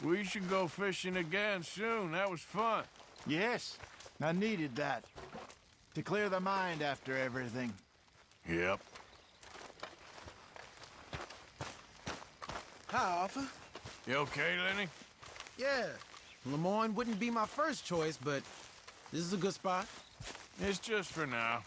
We should go fishing again soon. That was fun. Yes, I needed that. To clear the mind after everything. Yep. Hi, Arthur. You okay, Lenny? Yeah, Lemoyne wouldn't be my first choice, but this is a good spot. It's just for now.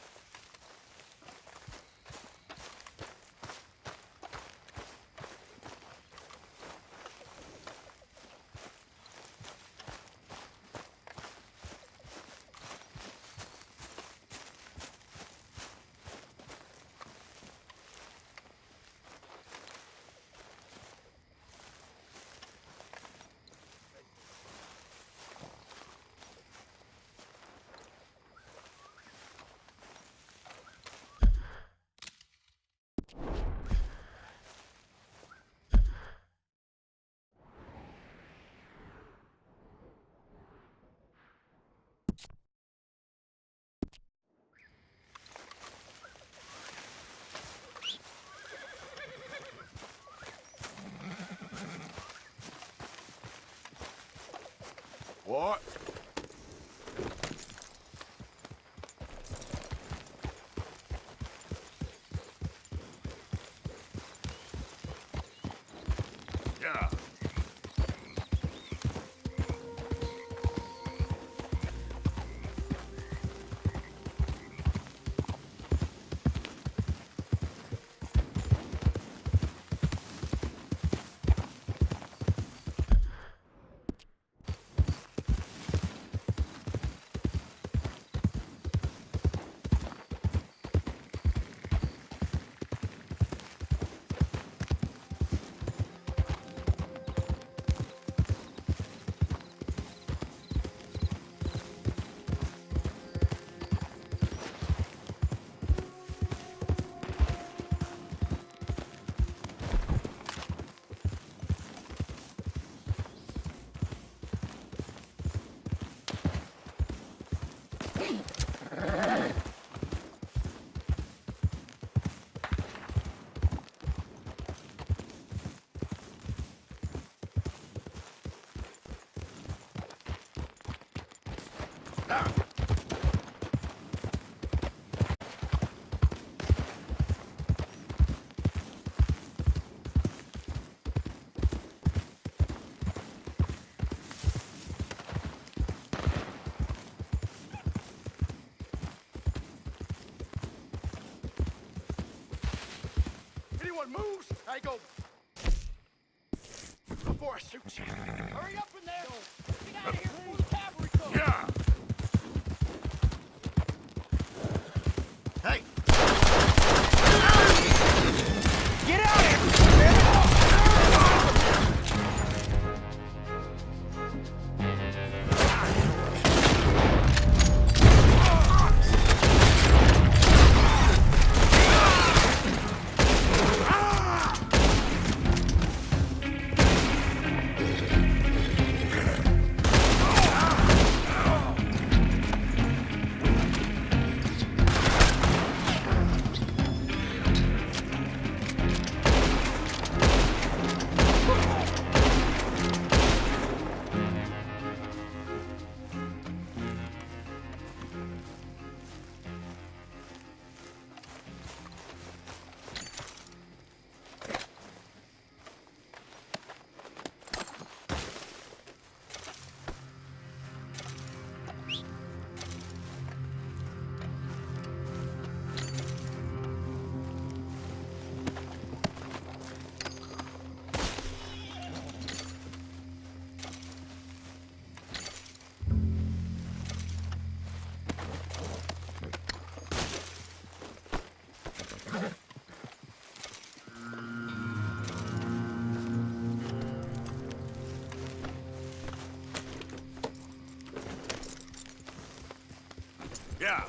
What? Yeah. Anyone moves, I go before I shoot you. Hurry up in there! Get out of here before the cavalry comes! Yeah! Hey! Get out of here! Yeah.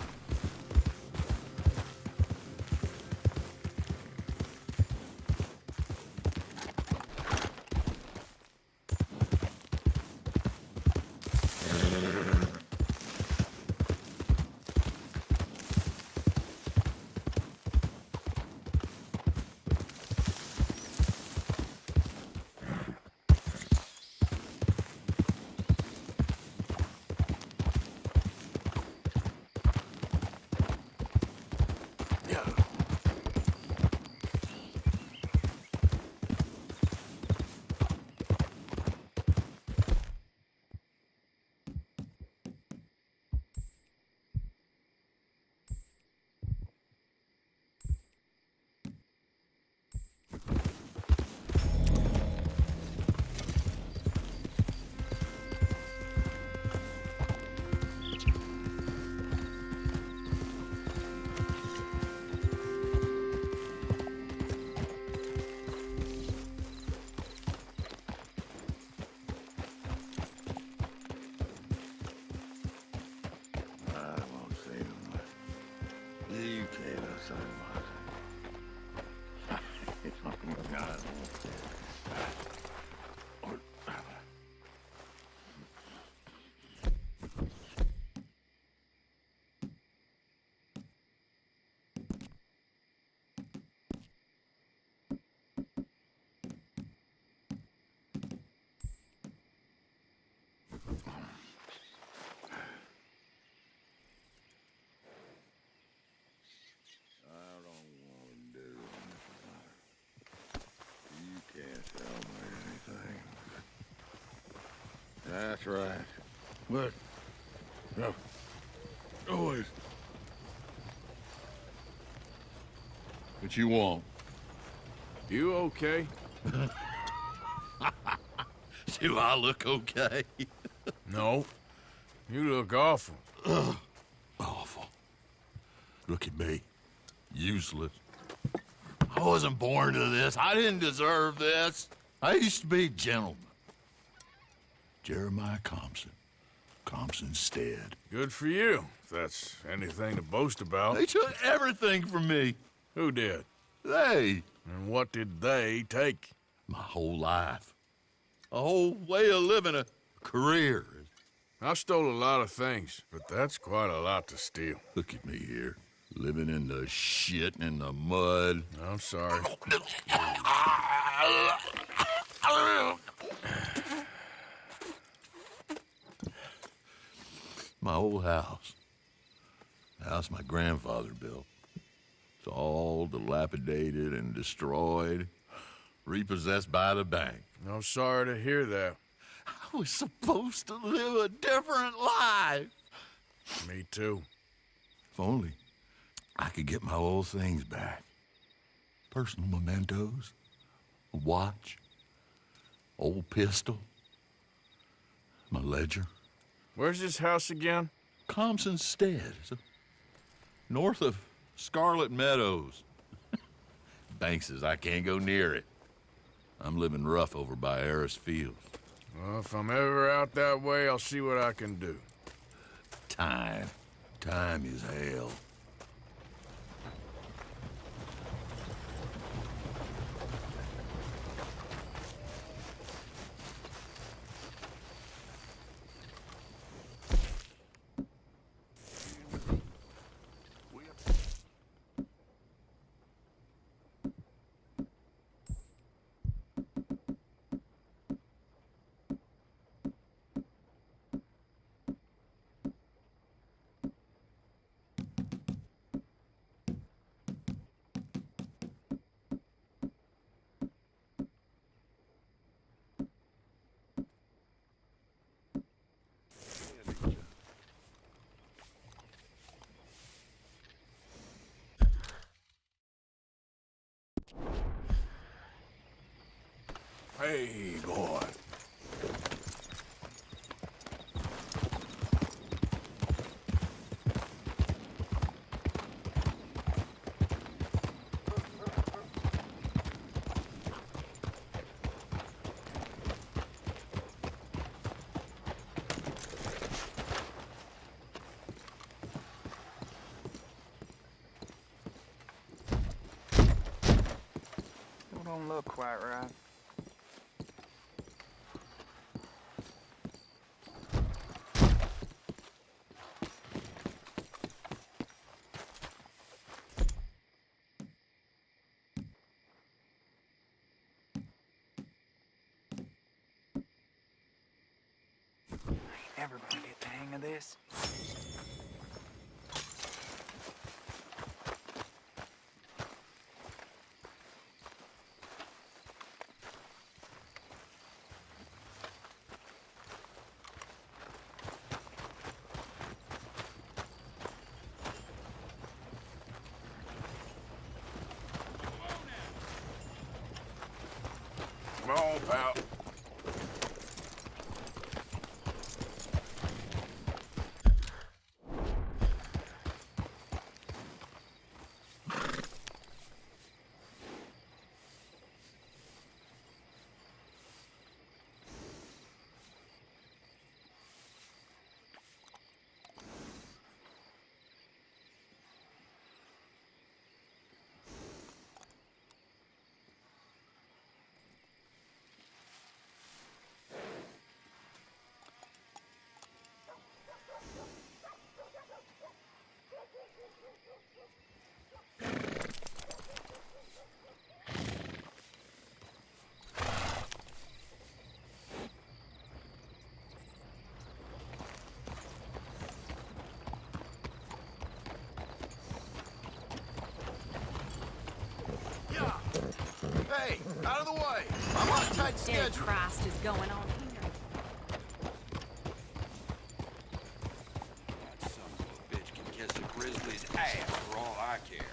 That's right. What? No. Always. What you want? You okay? Do I look okay? No. You look awful. Awful. Look at me. Useless. I wasn't born to this. I didn't deserve this. I used to be a gentleman. Jeremiah Compson. Compson Stead. Good for you, if that's anything to boast about. They took everything from me. Who did? They. And what did they take? My whole life. A whole way of living, a career. I stole a lot of things, but that's quite a lot to steal. Look at me here, living in the shit and the mud. I'm sorry. My old house. The house my grandfather built. It's all dilapidated and destroyed, repossessed by the bank. I'm sorry to hear that. I was supposed to live a different life. Me too. If only I could get my old things back. Personal mementos, a watch, old pistol, my ledger. Where's this house again? Compson Stead, north of Scarlet Meadows. Bank says I can't go near it. I'm living rough over by Harris Field. Well, if I'm ever out that way, I'll see what I can do. Time. Time is hell. Hey, boy. Still don't look quite right. Never gonna get the hang of this. Come on, pal. way! Out of the way! I'm on a tight Dead schedule. Christ is going on here? That son of a bitch can kiss a grizzly's ass for all I care.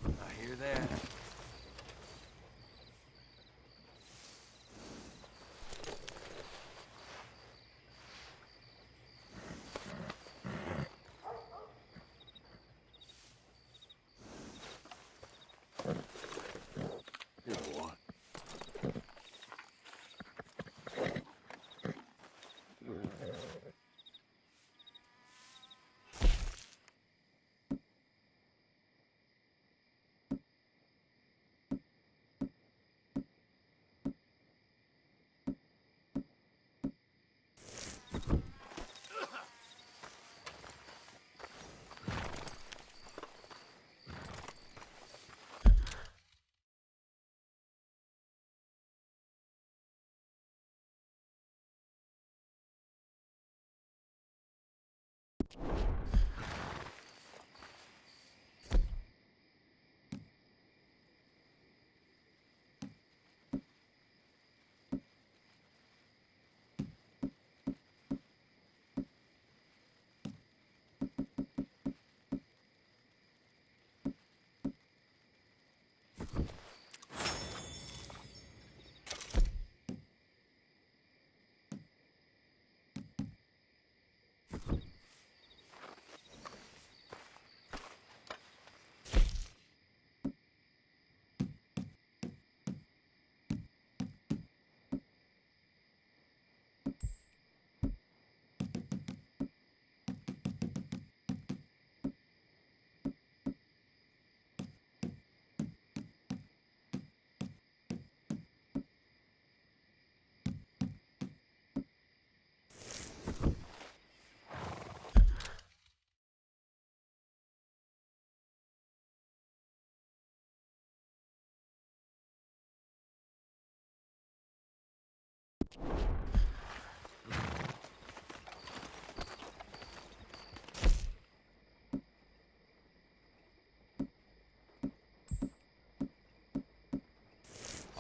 I hear that. You know what?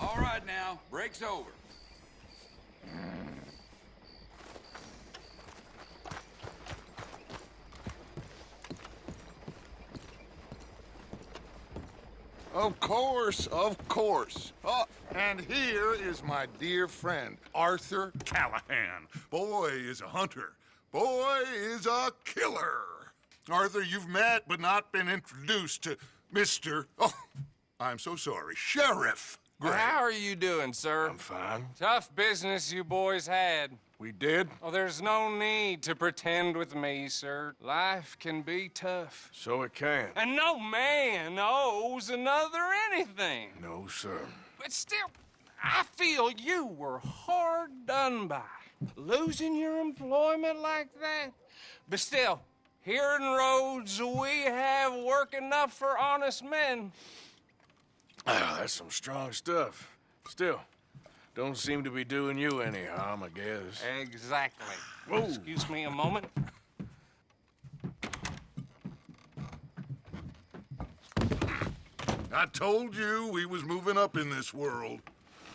All right now, break's over. Of course, of course. Oh, and here is my dear friend, Arthur Callahan. Boy is a hunter. Boy is a killer. Arthur, you've met but not been introduced to Mr. Oh, I'm so sorry, Sheriff Gray. How are you doing, sir? I'm fine. Tough business you boys had. We did? Oh, there's no need to pretend with me, sir. Life can be tough. So it can. And no man owes another anything. No, sir. But still, I feel you were hard done by. Losing your employment like that. But still, here in Rhodes, we have work enough for honest men. Ah, that's some strong stuff. Still, don't seem to be doing you any harm, I guess. Exactly. Whoa. Excuse me a moment. I told you we was moving up in this world.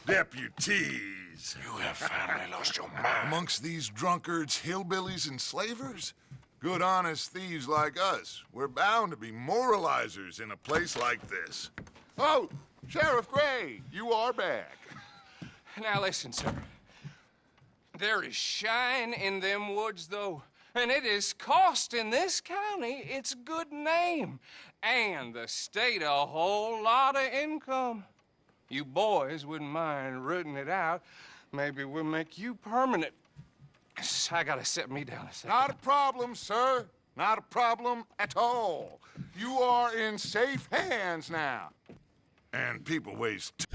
Deputies. You have finally lost your mind. Amongst these drunkards, hillbillies, and slavers? Good, honest thieves like us. We're bound to be moralizers in a place like this. Oh, Sheriff Gray, you are back. Now listen, sir. There is shine in them woods, though, and it is costing this county its good name and the state a whole lot of income. You boys wouldn't mind rooting it out. Maybe we'll make you permanent. I gotta set me down a second. Not a problem, sir. Not a problem at all. You are in safe hands now. And people waste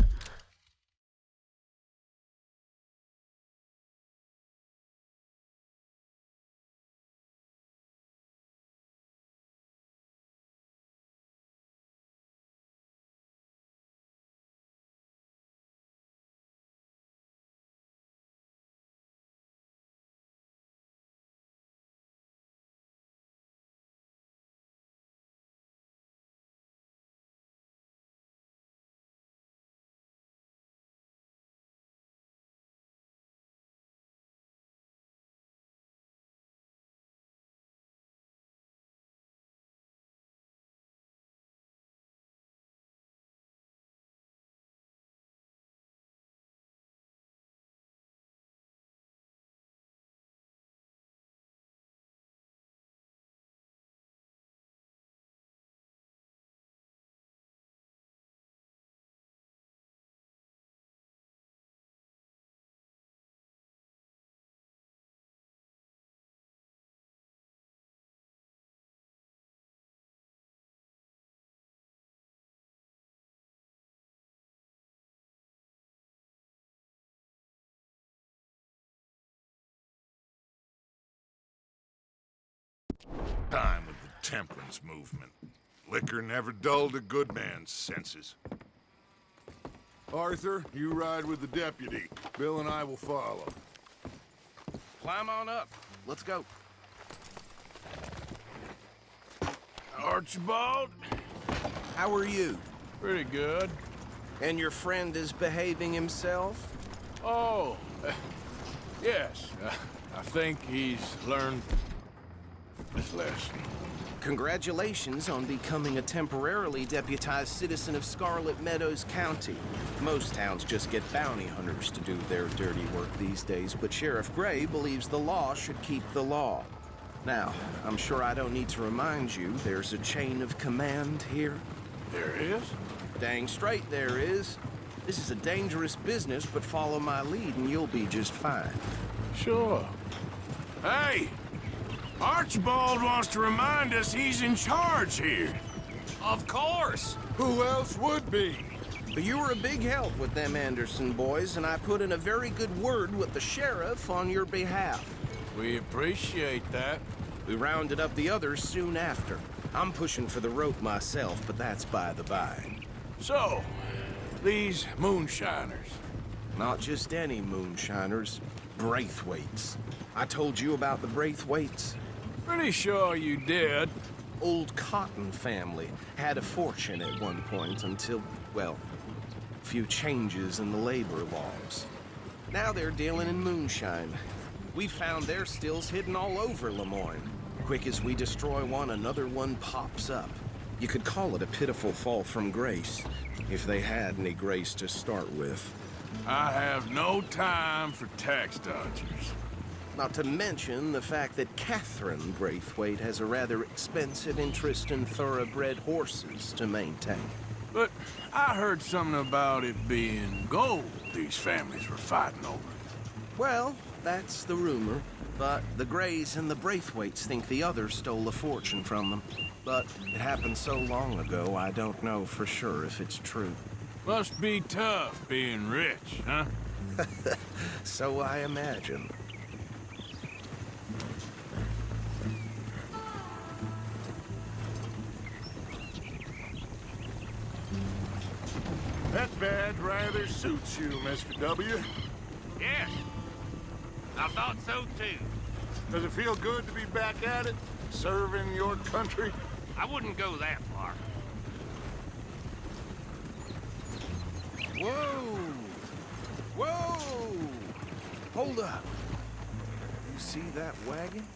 time with the temperance movement. Liquor never dulled a good man's senses. Arthur, you ride with the deputy. Bill and I will follow. Climb on up. Let's go. Archibald? How are you? Pretty good. And your friend is behaving himself? Oh, yes. I think he's learned his lesson. Congratulations on becoming a temporarily deputized citizen of Scarlet Meadows County. Most towns just get bounty hunters to do their dirty work these days, but Sheriff Gray believes the law should keep the law. Now, I'm sure I don't need to remind you there's a chain of command here. There is? Dang straight there is. This is a dangerous business, but follow my lead and you'll be just fine. Sure. Hey! Archibald wants to remind us he's in charge here. Of course! Who else would be? But you were a big help with them Anderson boys, and I put in a very good word with the sheriff on your behalf. We appreciate that. We rounded up the others soon after. I'm pushing for the rope myself, but that's by the by. So, these moonshiners. Not just any moonshiners, Braithwaites. I told you about the Braithwaites. Pretty sure you did. Old Cotton family had a fortune at one point until, well, a few changes in the labor laws. Now they're dealing in moonshine. We found their stills hidden all over Lemoyne. Quick as we destroy one, another one pops up. You could call it a pitiful fall from grace, if they had any grace to start with. I have no time for tax dodgers. Not to mention the fact that Catherine Braithwaite has a rather expensive interest in thoroughbred horses to maintain. But I heard something about it being gold these families were fighting over. Well, that's the rumor. But the Grays and the Braithwaites think the others stole a fortune from them. But it happened so long ago, I don't know for sure if it's true. Must be tough being rich, huh? So I imagine. That badge rather suits you, Mr. W. Yes. I thought so, too. Does it feel good to be back at it, serving your country? I wouldn't go that far. Whoa! Whoa! Hold up. You see that wagon?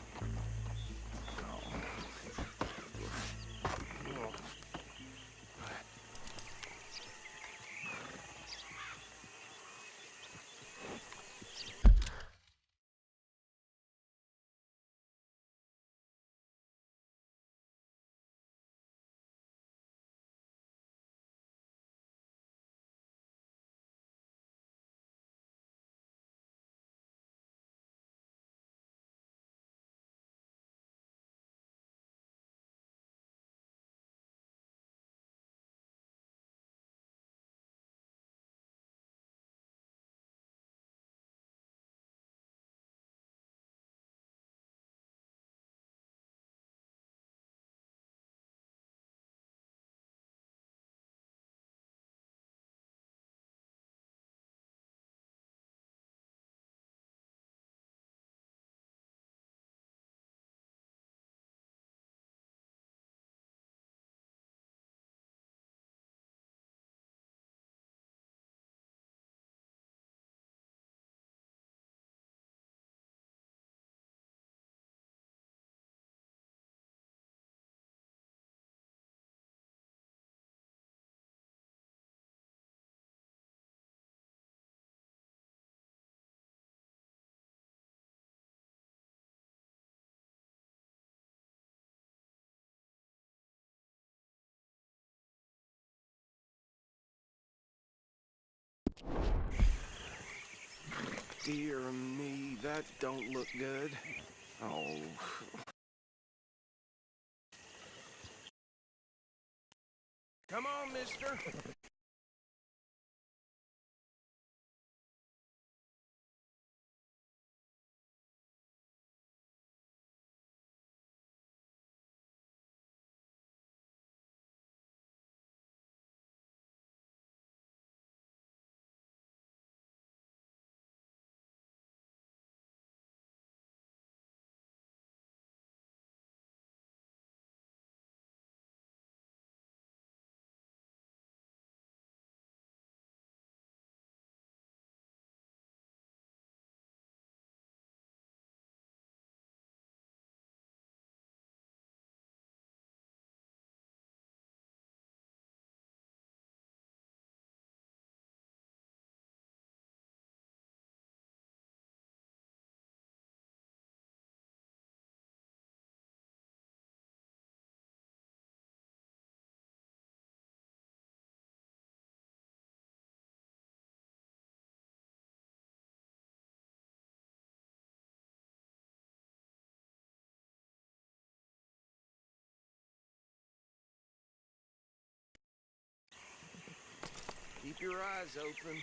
Dear me, that don't look good. Oh. Come on, mister. your eyes open.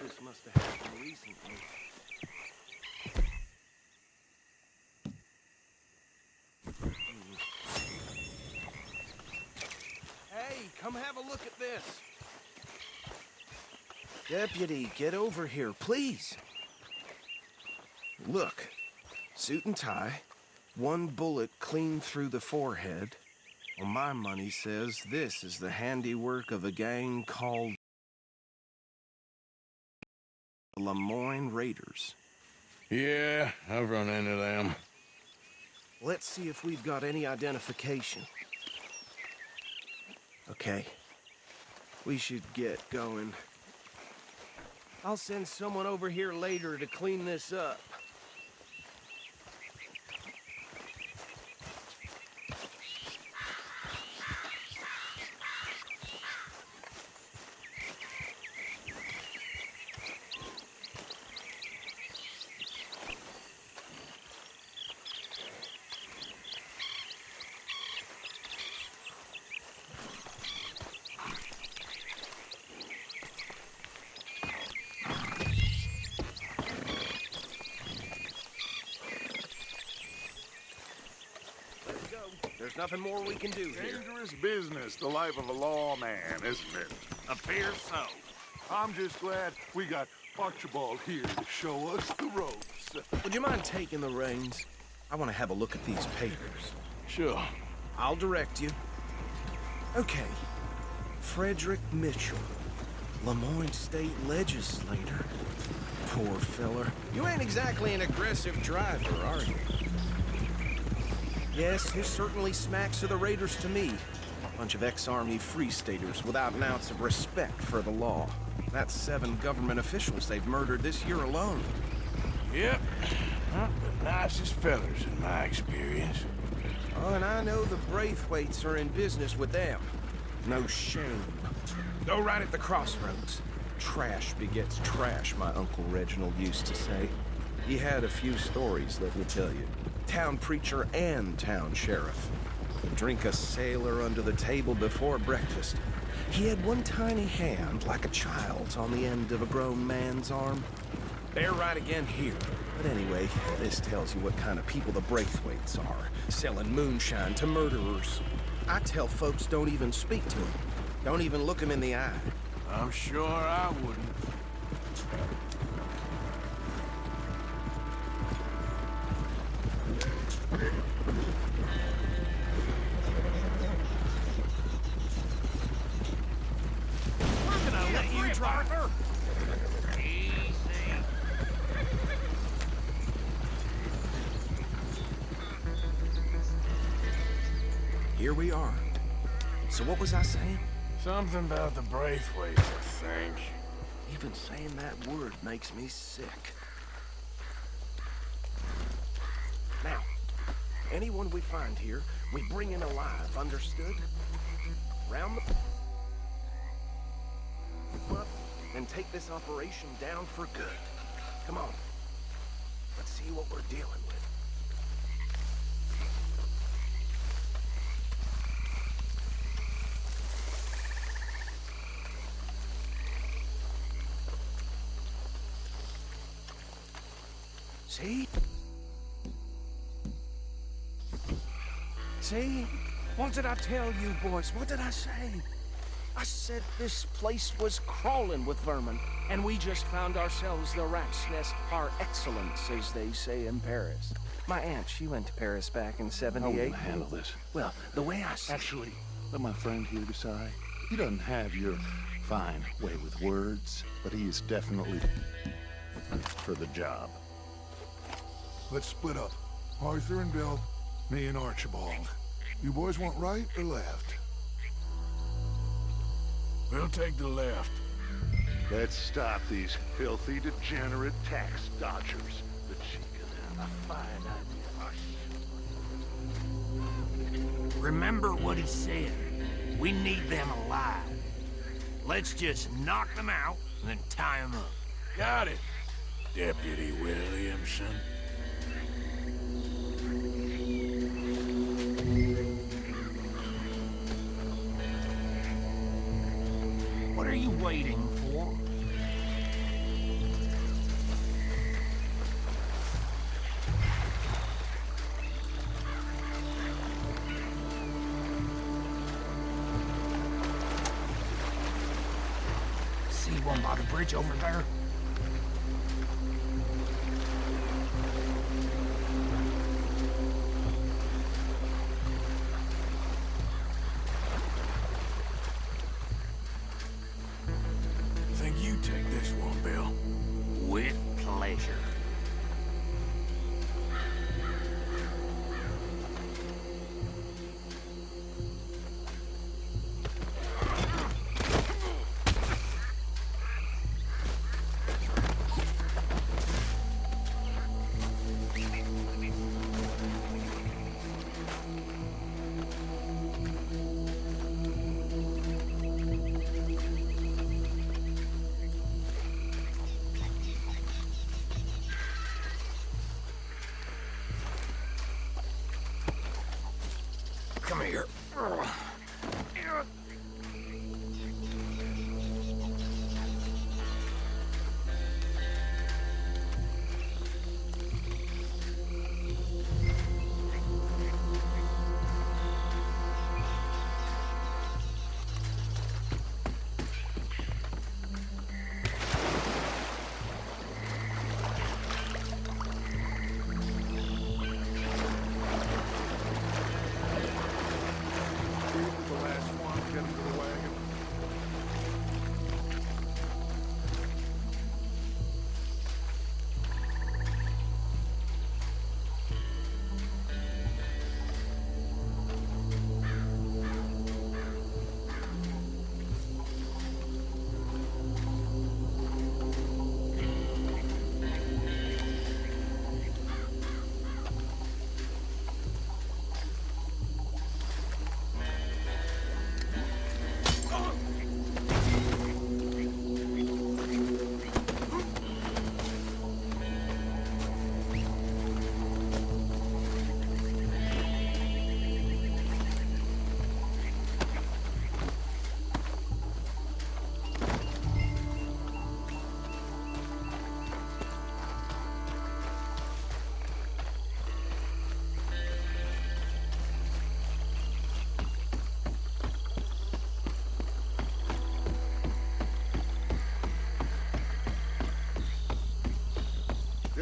This must have happened recently. Hey, come have a look at this. Deputy, get over here, please. Look, suit and tie, one bullet clean through the forehead. Well, my money says this is the handiwork of a gang called Lemoyne Raiders. Yeah, I've run into them. Let's see if we've got any identification. Okay. We should get going. I'll send someone over here later to clean this up. There's nothing more we can do here. Dangerous business, the life of a lawman, isn't it? Appears so. I'm just glad we got Archibald here to show us the ropes. Would you mind taking the reins? I want to have a look at these papers. Sure. I'll direct you. Okay. Frederick Mitchell, Lemoyne State Legislator. Poor feller. You ain't exactly an aggressive driver, are you? Yes, this certainly smacks of the Raiders to me. Bunch of ex-Army Free Staters without an ounce of respect for the law. That's 7 government officials they've murdered this year alone. Yep. Not the nicest fellers in my experience. Oh, and I know the Braithwaites are in business with them. No shame. Go right at the crossroads. Trash begets trash, my Uncle Reginald used to say. He had a few stories, let me tell you. Town preacher and town sheriff. Would drink a sailor under the table before breakfast. He had one tiny hand, like a child's, on the end of a grown man's arm. They're right again here. But anyway, this tells you what kind of people the Braithwaites are, selling moonshine to murderers. I tell folks don't even speak to them. Don't even look them in the eye. I'm sure I wouldn't. We're gonna let you drive. Arthur. Easy. Here we are. So what was I saying? Something about the Braithwaites, I think. Even saying that word makes me sick. Now, anyone we find here, we bring in alive, understood? Round the up and take this operation down for good. Come on. Let's see what we're dealing with. See? See? What did I tell you, boys? What did I say? I said this place was crawling with vermin, and we just found ourselves the rat's nest par excellence, as they say in Paris. My aunt, she went to Paris back in '78. I'll handle this. Well, the way I see Actually, let my friend here decide. He doesn't have your fine way with words, but he is definitely for the job. Let's split up. Arthur and Bill, me and Archibald. You boys want right or left? We'll take the left. Let's stop these filthy, degenerate tax dodgers. The cheek of them. A fine idea. Remember what he said. We need them alive. Let's just knock them out and then tie them up. Got it, Deputy Williamson. What are you waiting for? See one by the bridge over there? Think you take this one, Bill. With pleasure. Come here.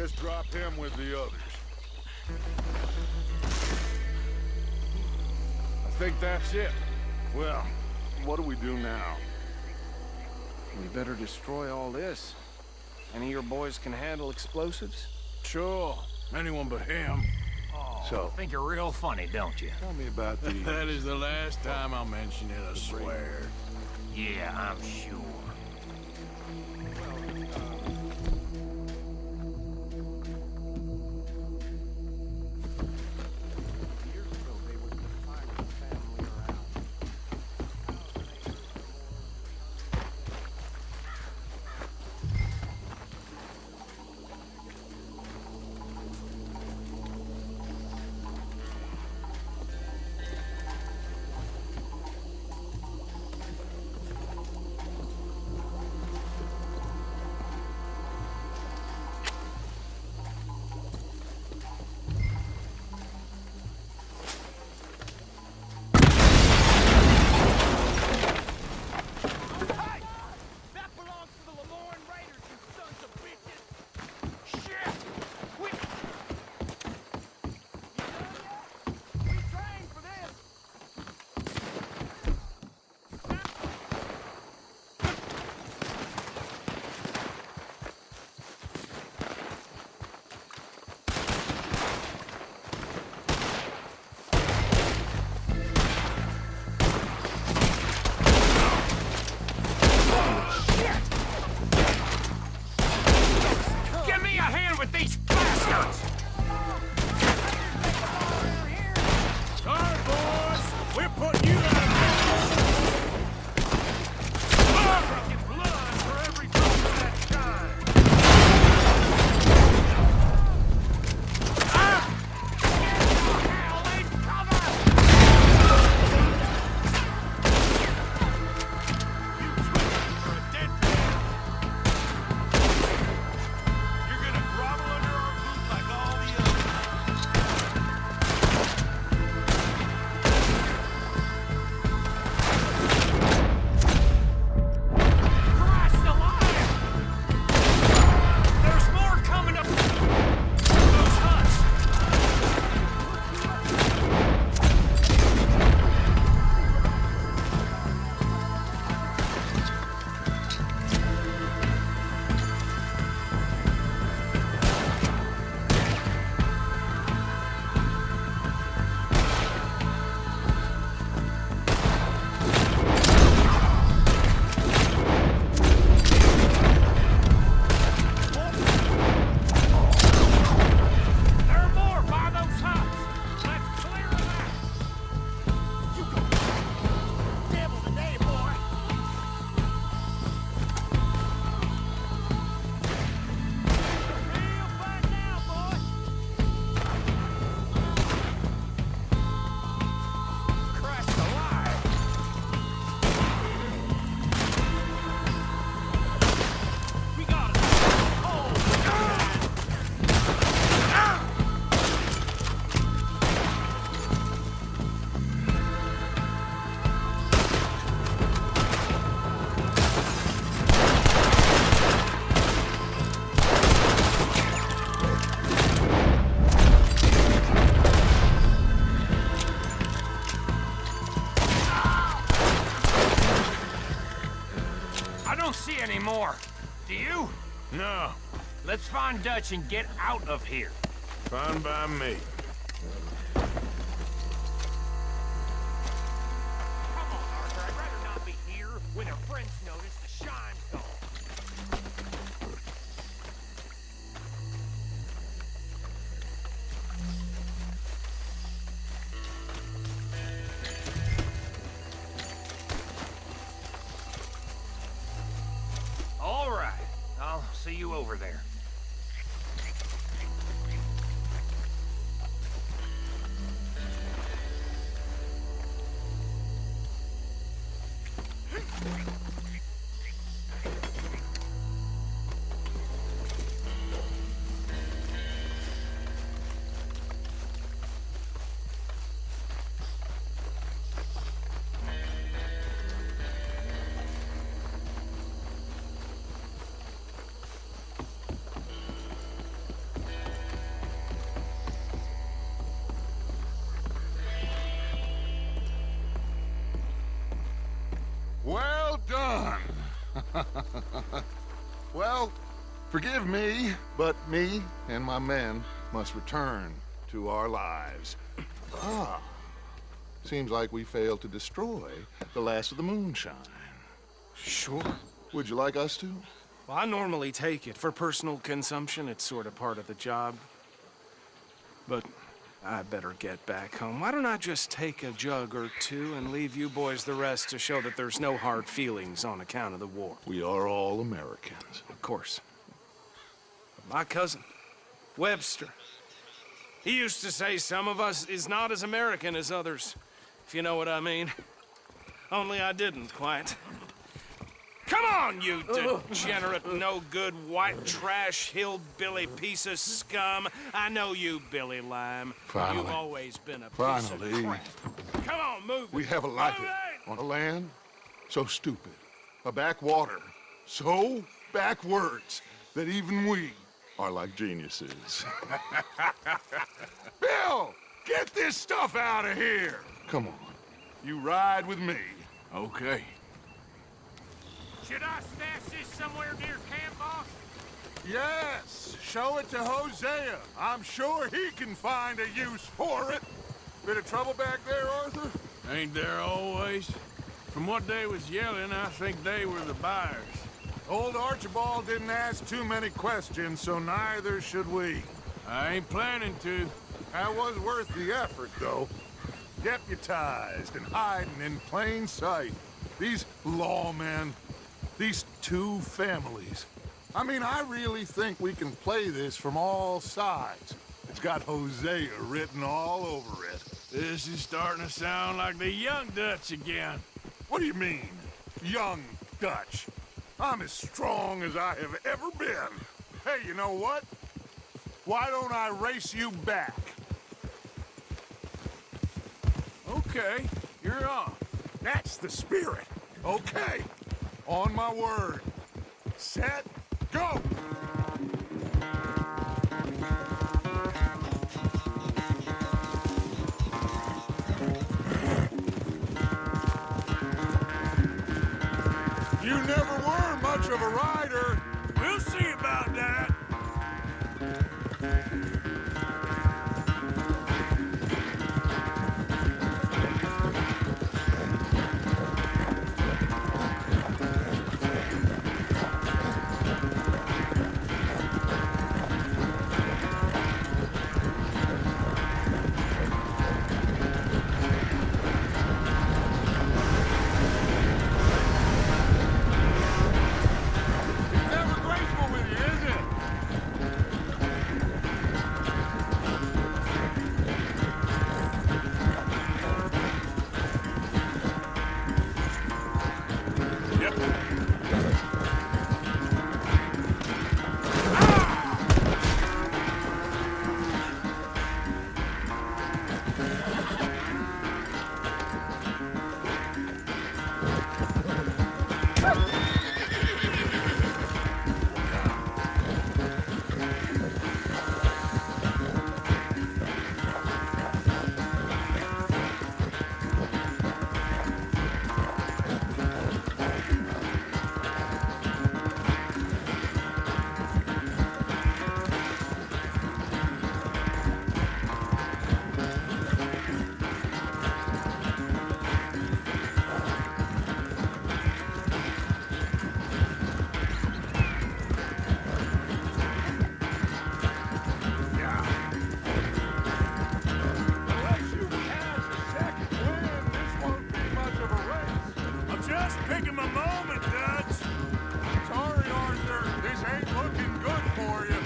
just drop him with the others. I think that's it. Well, what do we do now? We better destroy all this. Any of your boys can handle explosives? Sure. Anyone but him. So, Think you're real funny, don't you? tell me about these. That is the last time I'll mention it, I swear. Yeah, I'm sure. Years ago, they were the finest family around. That belongs to the Lemoyne Raiders, you sons of bitches! Shit! We... You done yet? We trained for this! Give me a hand with these bastards! Sorry, boys. We're putting you out of Drinking blood for every drop of that kind! Hell, in cover! You twisted for a dead man! You're gonna grovel under our boot like all the others. Christ alive! There's more coming up those huts! There are more by those huts! Let's clear them out! You go devil today, boy! Real fun now, boy! Christ alive! We got it! I don't see any more. Do you? No. Let's find Dutch and get out of here. Fine by me. Come on, Arthur. I'd rather not be here when our friends notice the shine's gone. All right. I'll see you over there. done. Well, forgive me, but me and my men must return to our lives. Ah, seems like we failed to destroy the last of the moonshine. Sure. Would you like us to? Well, I normally take it. For personal consumption, it's sort of part of the job. But I better get back home. Why don't I just take a jug or two and leave you boys the rest to show that there's no hard feelings on account of the war? We are all Americans. Of course. My cousin, Webster, he used to say some of us is not as American as others, if you know what I mean. Only I didn't quite. Come on, you degenerate, no-good, white trash, hillbilly piece of scum. I know you, Billy Lime. Finally. You've always been a piece Finally. of crap. Come on, move We it. have a life Move it. on a land so stupid, a backwater so backwards that even we are like geniuses. Bill, get this stuff out of here. Come on, you ride with me. Okay. Should I stash this somewhere near camp, boss? Yes, show it to Hosea. I'm sure he can find a use for it. Bit of trouble back there, Arthur? Ain't there always? From what they was yelling, I think they were the buyers. Old Archibald didn't ask too many questions, so neither should we. I ain't planning to. That was worth the effort, though. Deputized and hiding in plain sight. These lawmen, these two families. I mean, I really think we can play this from all sides. It's got Hosea written all over it. This is starting to sound like the Young Dutch again. What do you mean, young Dutch? I'm as strong as I have ever been. Hey, you know what? Why don't I race you back? Okay, you're on. That's the spirit. Okay, on my word. Set, go! You never were much of a rider. We'll see about that. Never graceful with you, is it? Unless you catch a second wind, this won't be much of a race. I'm just picking my moment, Dutch. Sorry, Arthur. This ain't looking good for you.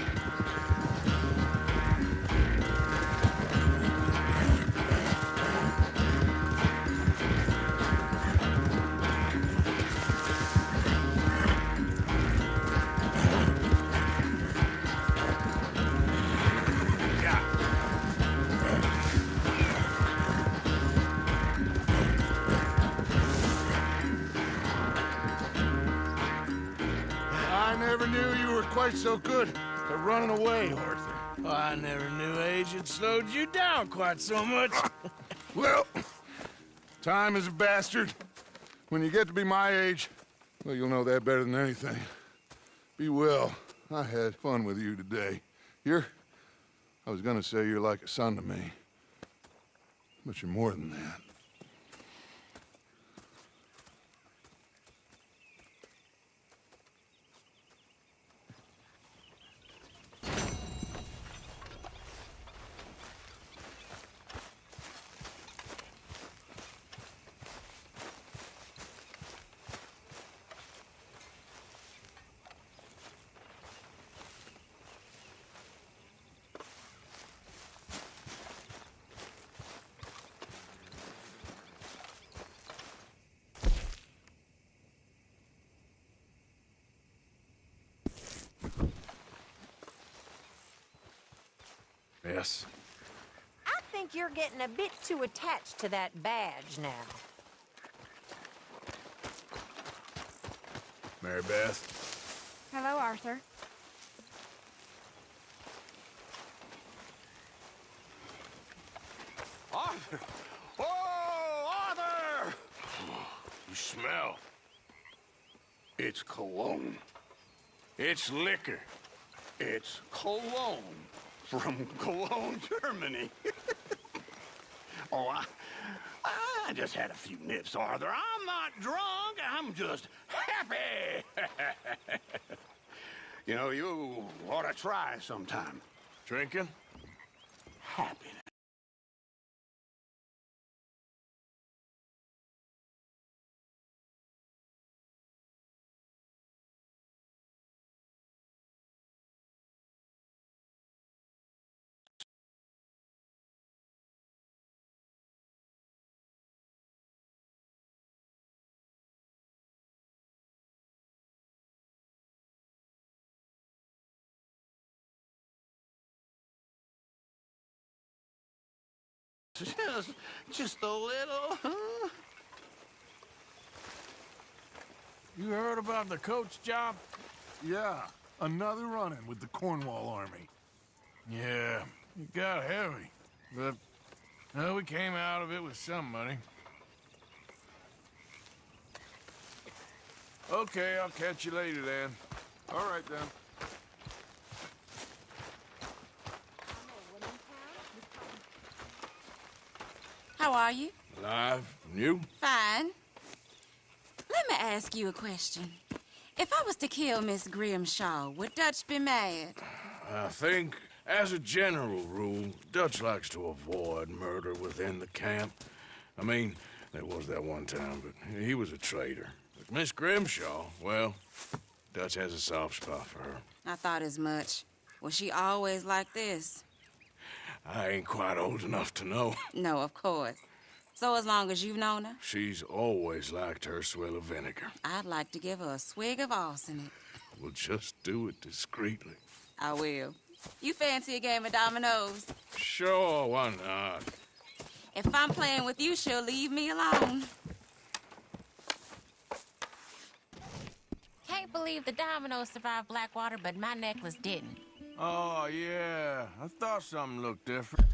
I never knew you were quite so good at running away, Arthur. Oh, I never knew age had slowed you down quite so much. Well, time is a bastard. When you get to be my age, Well, you'll know that better than anything. Be well. I had fun with you today. I was gonna say you're like a son to me. But you're more than that. Yes. I think you're getting a bit too attached to that badge now. Mary Beth? Hello, Arthur. Arthur! Oh, Arthur! You smell. It's cologne. It's liquor. It's cologne from Cologne, Germany. Oh, I just had a few nips, Arthur. I'm not drunk. I'm just happy. You know, you ought to try sometime. Drinking? Happiness. Just a little, huh? You heard about the coach job? Yeah, another run-in with the Cornwall Army. Yeah, it got heavy. But, well, we came out of it with some money. Okay, I'll catch you later then. All right, then. How are you? Alive? And you? Fine. Let me ask you a question. If I was to kill Miss Grimshaw, would Dutch be mad? I think, as a general rule, Dutch likes to avoid murder within the camp. I mean, there was that one time, but he was a traitor. But Miss Grimshaw, well, Dutch has a soft spot for her. I thought as much. Was she always like this? I ain't quite old enough to know. No, of course. So as long as you've known her? She's always liked her swill of vinegar. I'd like to give her a swig of arsenic. We'll just do it discreetly. I will. You fancy a game of dominoes? Sure, why not? If I'm playing with you, she'll leave me alone. Can't believe the dominoes survived Blackwater, but my necklace didn't. Oh, yeah. I thought something looked different.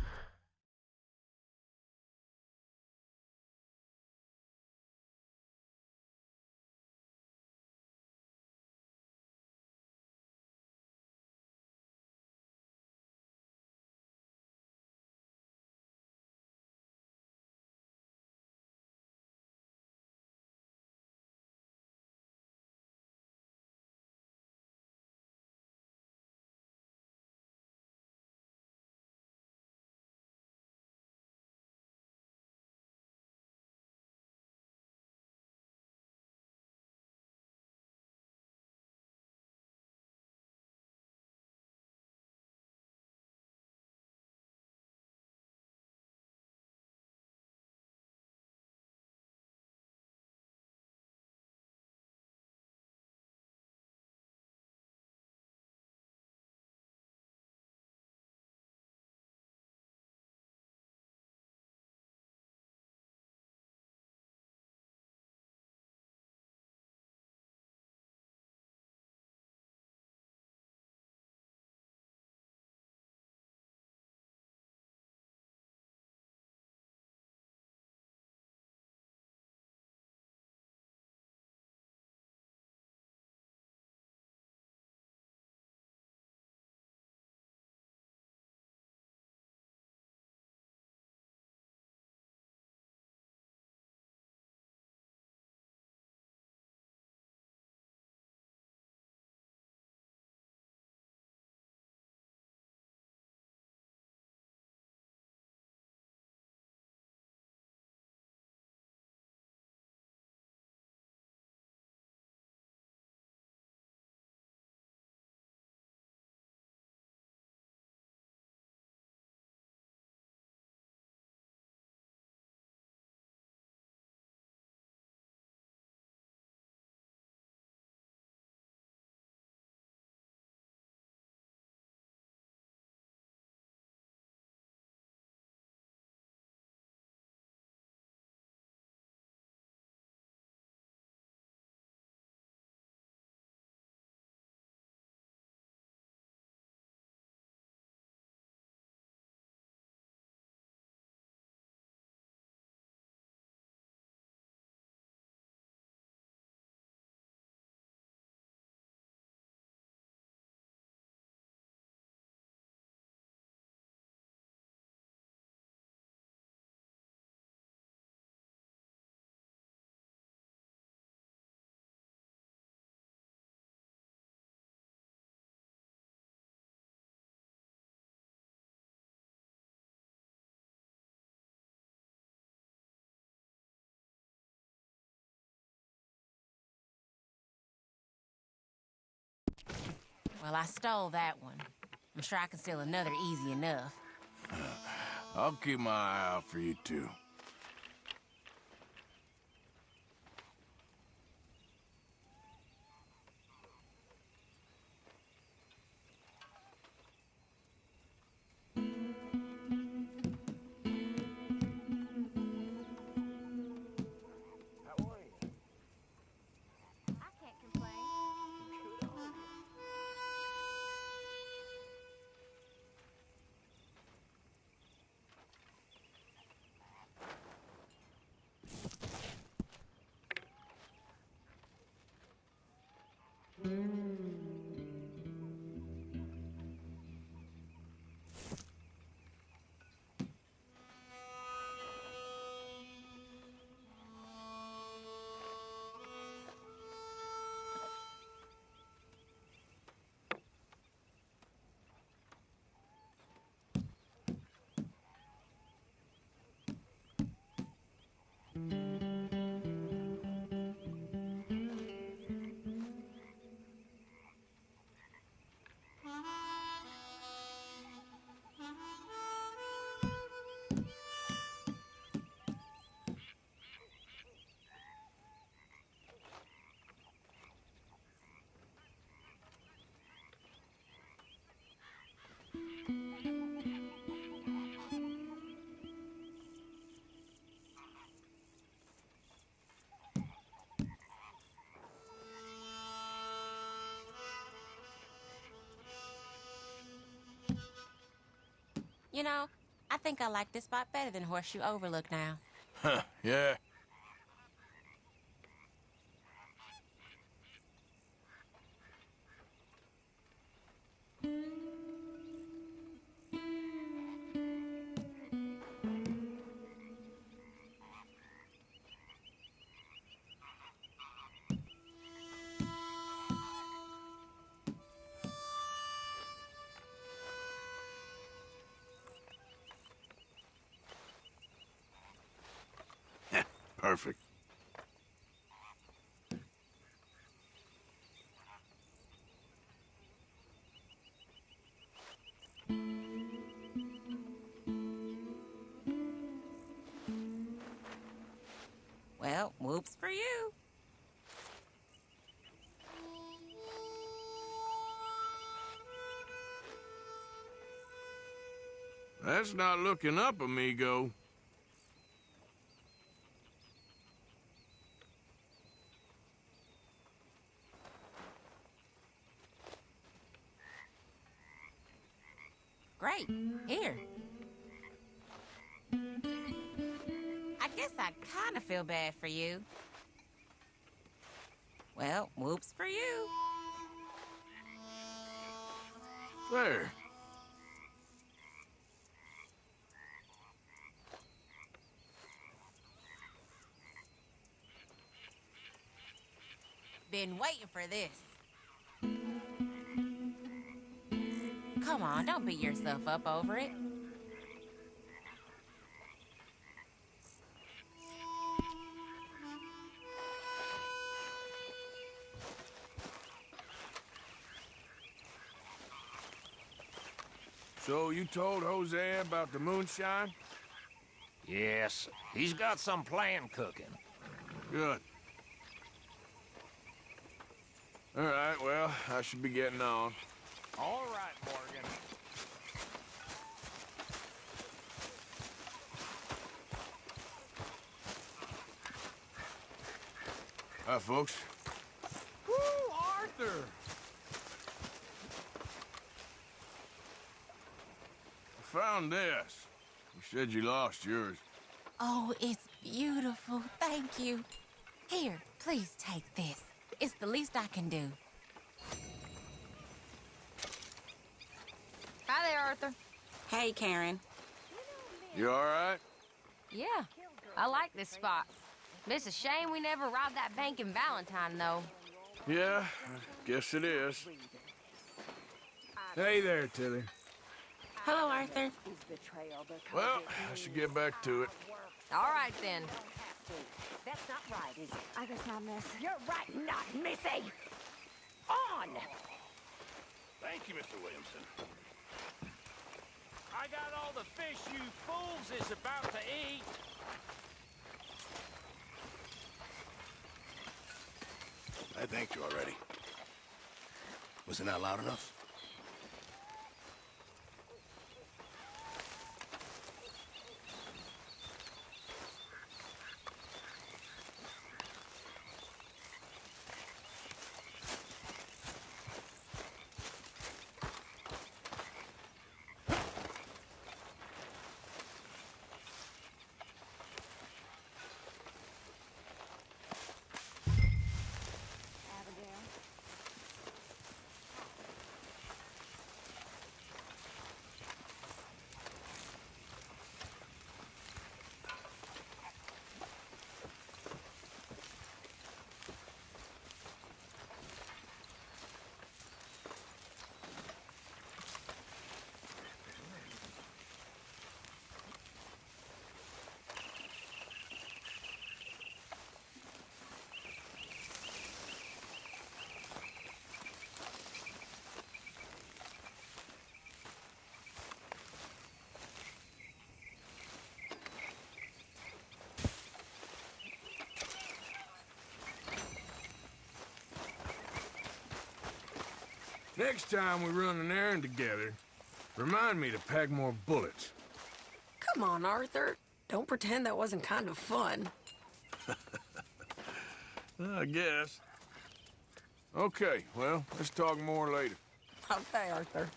Well, I stole that one. I'm sure I can steal another easy enough. I'll keep my eye out for you, too. I can't complain. You know, I think I like this spot better than Horseshoe Overlook now. Huh, yeah. Perfect. Well, whoops for you. That's not looking up, amigo. Great. Here. I guess I kind of feel bad for you. Well, whoops for you. There. Been waiting for this. Come on, don't beat yourself up over it. So you told Jose about the moonshine? Yes, he's got some plan cooking. Good. All right, well, I should be getting on. All right, Morgan. Hi, folks. Woo, Arthur! I found this. You said you lost yours. Oh, it's beautiful. Thank you. Here, please take this. It's the least I can do. Hi there, Arthur. Hey, Karen. You all right? Yeah, I like this spot. It's a shame we never robbed that bank in Valentine, though. Yeah, I guess it is. Hey there, Tilly. Hello, Arthur. Well, I should get back to it. All right, then. That's not right, is it? I guess not, miss. You're right, not missing. On! Thank you, Mr. Williamson. I got all the fish you fools is about to eat. I thanked you already. Wasn't that loud enough? Next time we run an errand together, remind me to pack more bullets. Come on, Arthur. Don't pretend that wasn't kind of fun. I guess. Okay, well, let's talk more later. Okay, Arthur.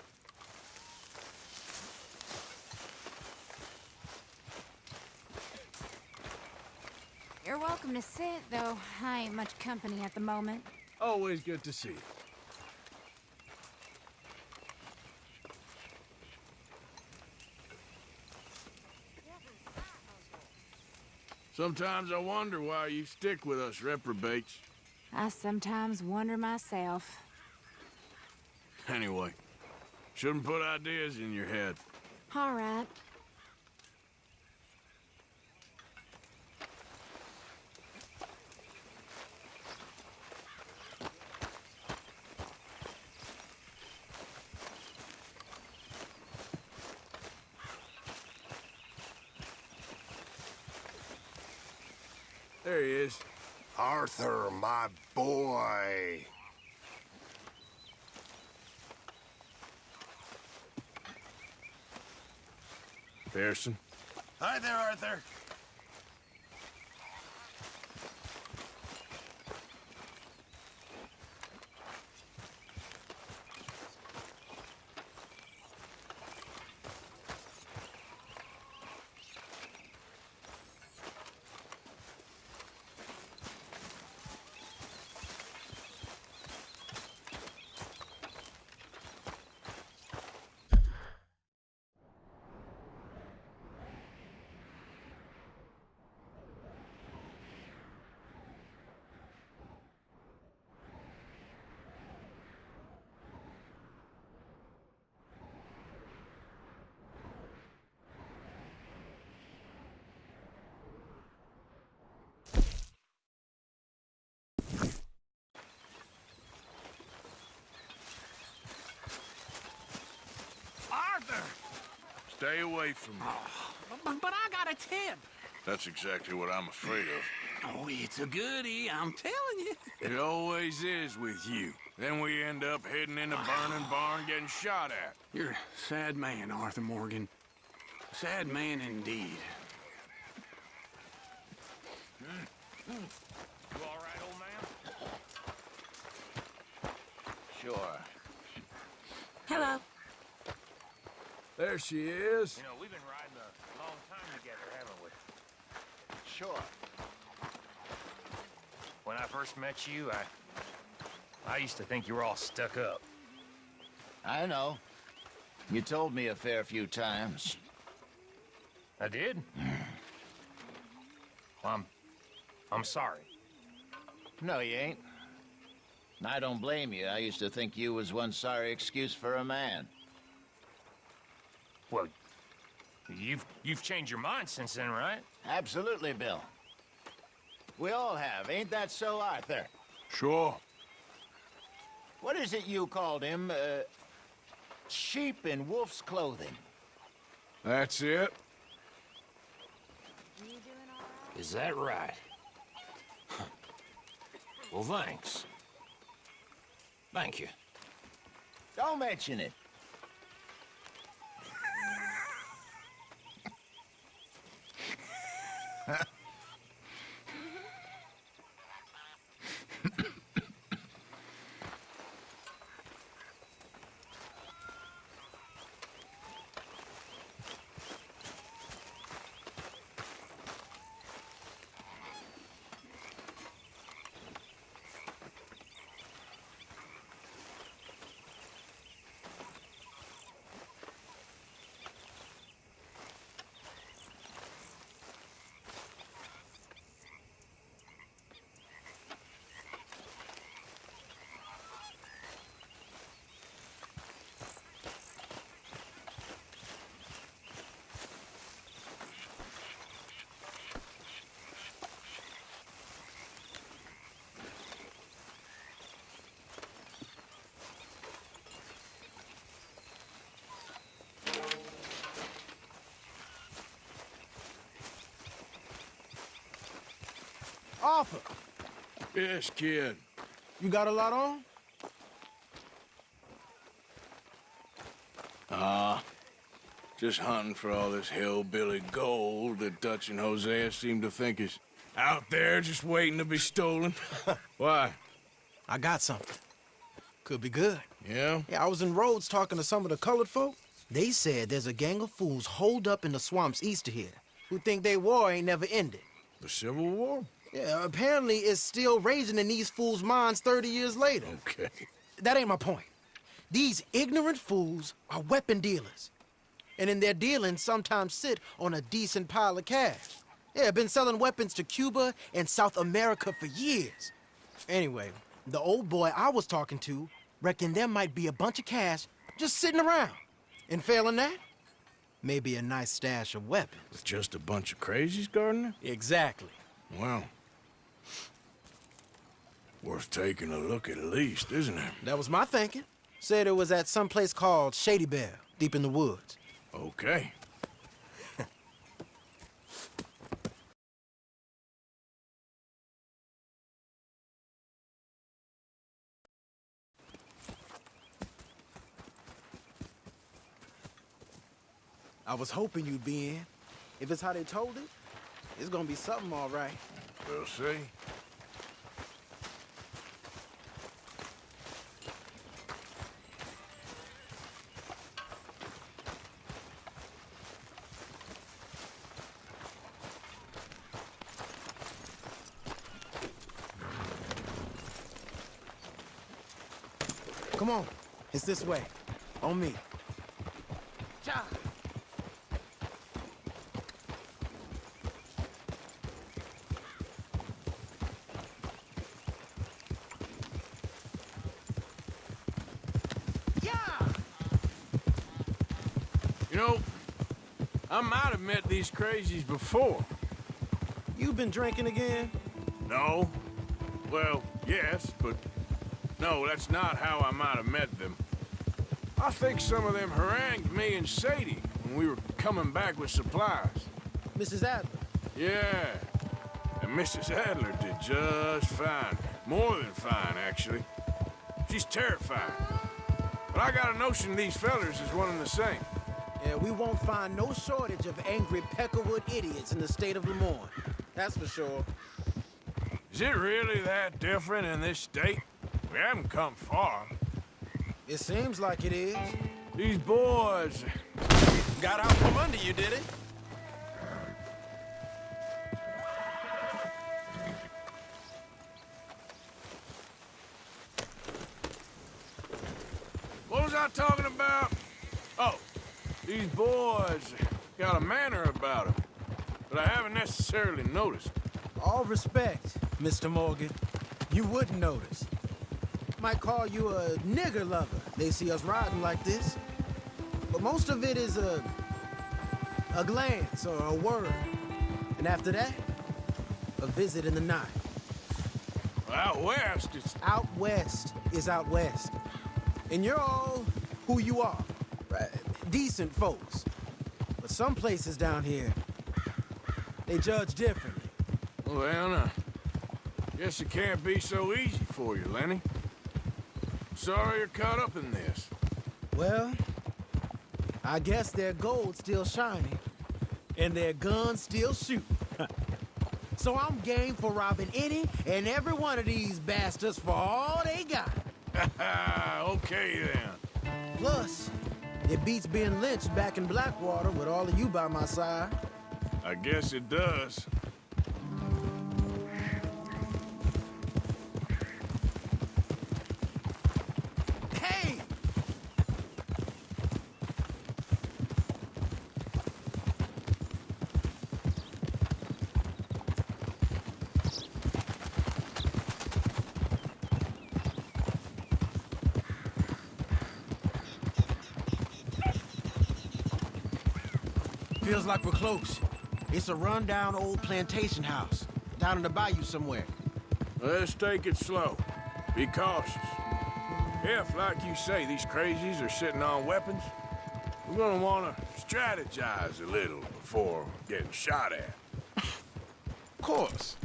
You're welcome to sit, though I ain't much company at the moment. Always good to see you. Sometimes I wonder why you stick with us reprobates. I sometimes wonder myself. Anyway, shouldn't put ideas in your head. All right. There he is. Arthur, my boy. Pearson. Hi there, Arthur. Arthur! Stay away from me. But I got a tip. That's exactly what I'm afraid of. Oh, it's a goodie, I'm telling you. It always is with you. Then we end up heading in a burning barn getting shot at. You're a sad man, Arthur Morgan. Sad man indeed. You all right, old man? Sure. Hello. There she is. You know, we've been riding a long time together, haven't we? Sure. When I first met you, I used to think you were all stuck up. I know. You told me a fair few times. I did? Well, I'm sorry. No, you ain't. And I don't blame you. I used to think you was one sorry excuse for a man. Well, you've changed your mind since then, right? Absolutely, Bill. We all have. Ain't that so, Arthur? Sure. What is it you called him? sheep in wolf's clothing. That's it? Is that right? Well, thanks. Thank you. Don't mention it. Arthur, Yes, kid. you got a lot on? Just hunting for all this hillbilly gold that Dutch and Hosea seem to think is out there just waiting to be stolen. Why? I got something. Could be good. Yeah? Yeah, I was in Rhodes talking to some of the colored folk. They said there's a gang of fools holed up in the swamps east of here who think their war ain't never ended. The Civil War? Yeah, apparently it's still raging in these fools' minds 30 years later. Okay. That ain't my point. These ignorant fools are weapon dealers. And in their dealings, sometimes sit on a decent pile of cash. Yeah, been selling weapons to Cuba and South America for years. Anyway, the old boy I was talking to reckoned there might be a bunch of cash just sitting around. And failing that, maybe a nice stash of weapons. With just a bunch of crazies guarding it? Exactly. Well, worth taking a look at least, isn't it? That was my thinking. Said it was at some place called Shady Bear, deep in the woods. Okay. I was hoping you'd be in. If it's how they told it, it's gonna be something all right. We'll see. Come on, it's this way. On me. Ja. You know, I might have met these crazies before. You been drinking again? No. Well, yes, but no, that's not how I might have met them. I think some of them harangued me and Sadie when we were coming back with supplies. Mrs. Adler? Yeah. And Mrs. Adler did just fine. More than fine, actually. She's terrified. But I got a notion these fellers is one and the same. Yeah, we won't find no shortage of angry Peckerwood idiots in the state of Lemoyne. That's for sure. Is it really that different in this state? We haven't come far. It seems like it is. These boys got out from under you, did it? What was I talking about? Oh, these boys got a manner about them that I haven't necessarily noticed. All respect, Mr. Morgan. You wouldn't notice. Might call you a nigger lover. They see us riding like this. But most of it is a glance or a word. And after that, a visit in the night. Out west, it's... Out west is out west. And you're all who you are. decent folks. But some places down here, they judge differently. Well, then, guess it can't be so easy for you, Lenny. Sorry you're caught up in this. Well, I guess their gold's still shining, and their guns still shoot. So I'm game for robbing any and every one of these bastards for all they got. Okay, then. Plus, it beats being lynched back in Blackwater with all of you by my side. I guess it does. Hey! Feels like we're close. It's a rundown old plantation house, down in the bayou somewhere. Let's take it slow. Be cautious. If, like you say, these crazies are sitting on weapons, we're gonna wanna strategize a little before getting shot at. Of course.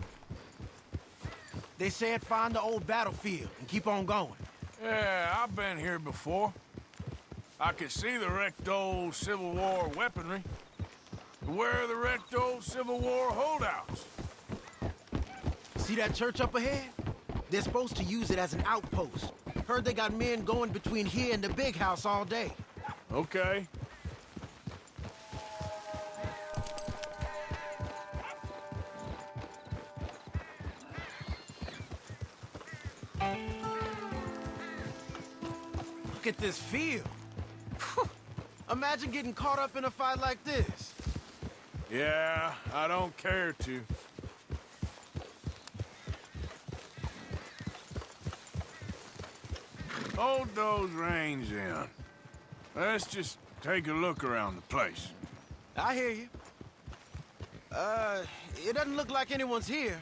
They said find the old battlefield and keep on going. Yeah, I've been here before. I can see the wrecked old Civil War weaponry. Where are the wrecked old Civil War holdouts? See that church up ahead? They're supposed to use it as an outpost. Heard they got men going between here and the big house all day. Okay. Look at this field. Imagine getting caught up in a fight like this. Yeah, I don't care to. Hold those reins in. Let's just take a look around the place. I hear you. It doesn't look like anyone's here.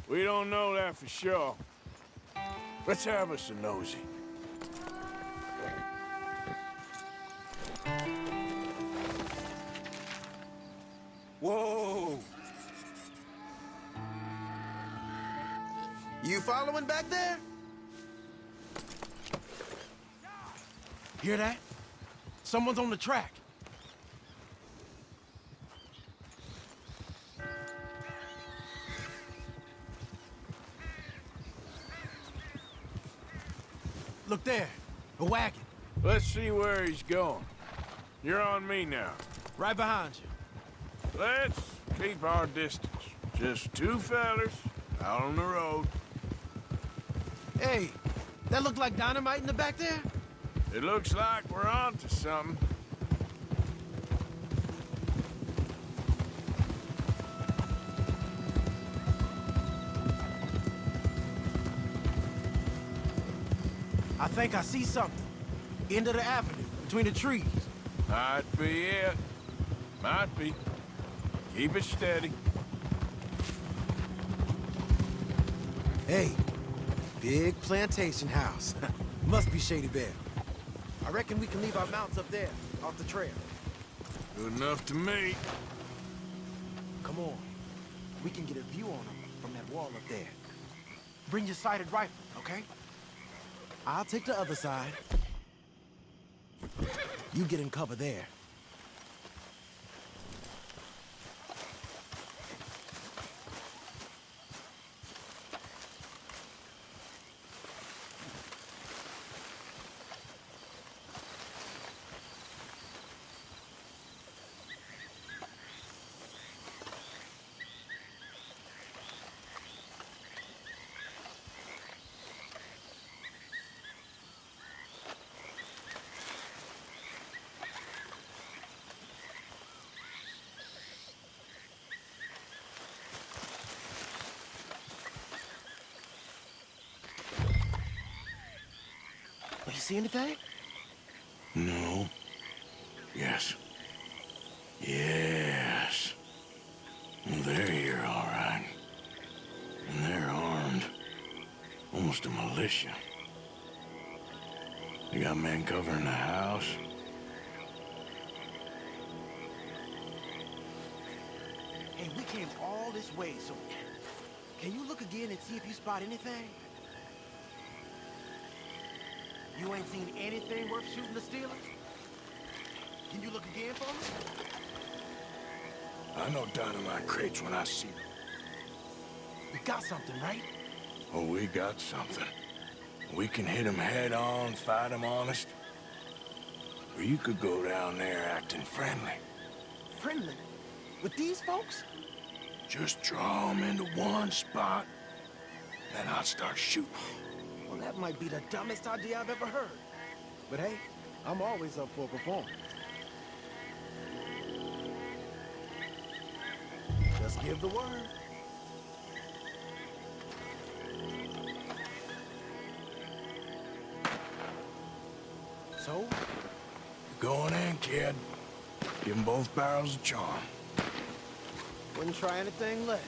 We don't know that for sure. Let's have us a nosy. Whoa! You following back there? Hear that? Someone's on the track. Look there, a wagon. Let's see where he's going. You're on me now. Right behind you. Let's keep our distance. Just two fellas out on the road. Hey, that look like dynamite in the back there? It looks like we're on to something. I think I see something. End of the avenue, between the trees. Might be it. Might be. Keep it steady. Hey, big plantation house. Must be Shady Bear. I reckon we can leave our mounts up there, off the trail. Good enough to me. Come on. We can get a view on them from that wall up there. Bring your sighted rifle, okay? I'll take the other side. You get in cover there. You see anything? No. Yes. Yes. Well, they're here, all right. And they're armed. Almost a militia. They got men covering the house. Hey, we came all this way, so can you look again and see if you spot anything? You ain't seen anything worth shooting the Steelers? Can you look again for me? I know dynamite crates when I see them. We got something, right? Oh, we got something. We can hit them head on, fight them honest. Or you could go down there acting friendly. Friendly? With these folks? Just draw them into one spot, then I'll start shooting. Well, that might be the dumbest idea I've ever heard. But hey, I'm always up for a performance. Just give the word. So? Going in, kid. Give them both barrels of charm. Wouldn't try anything less.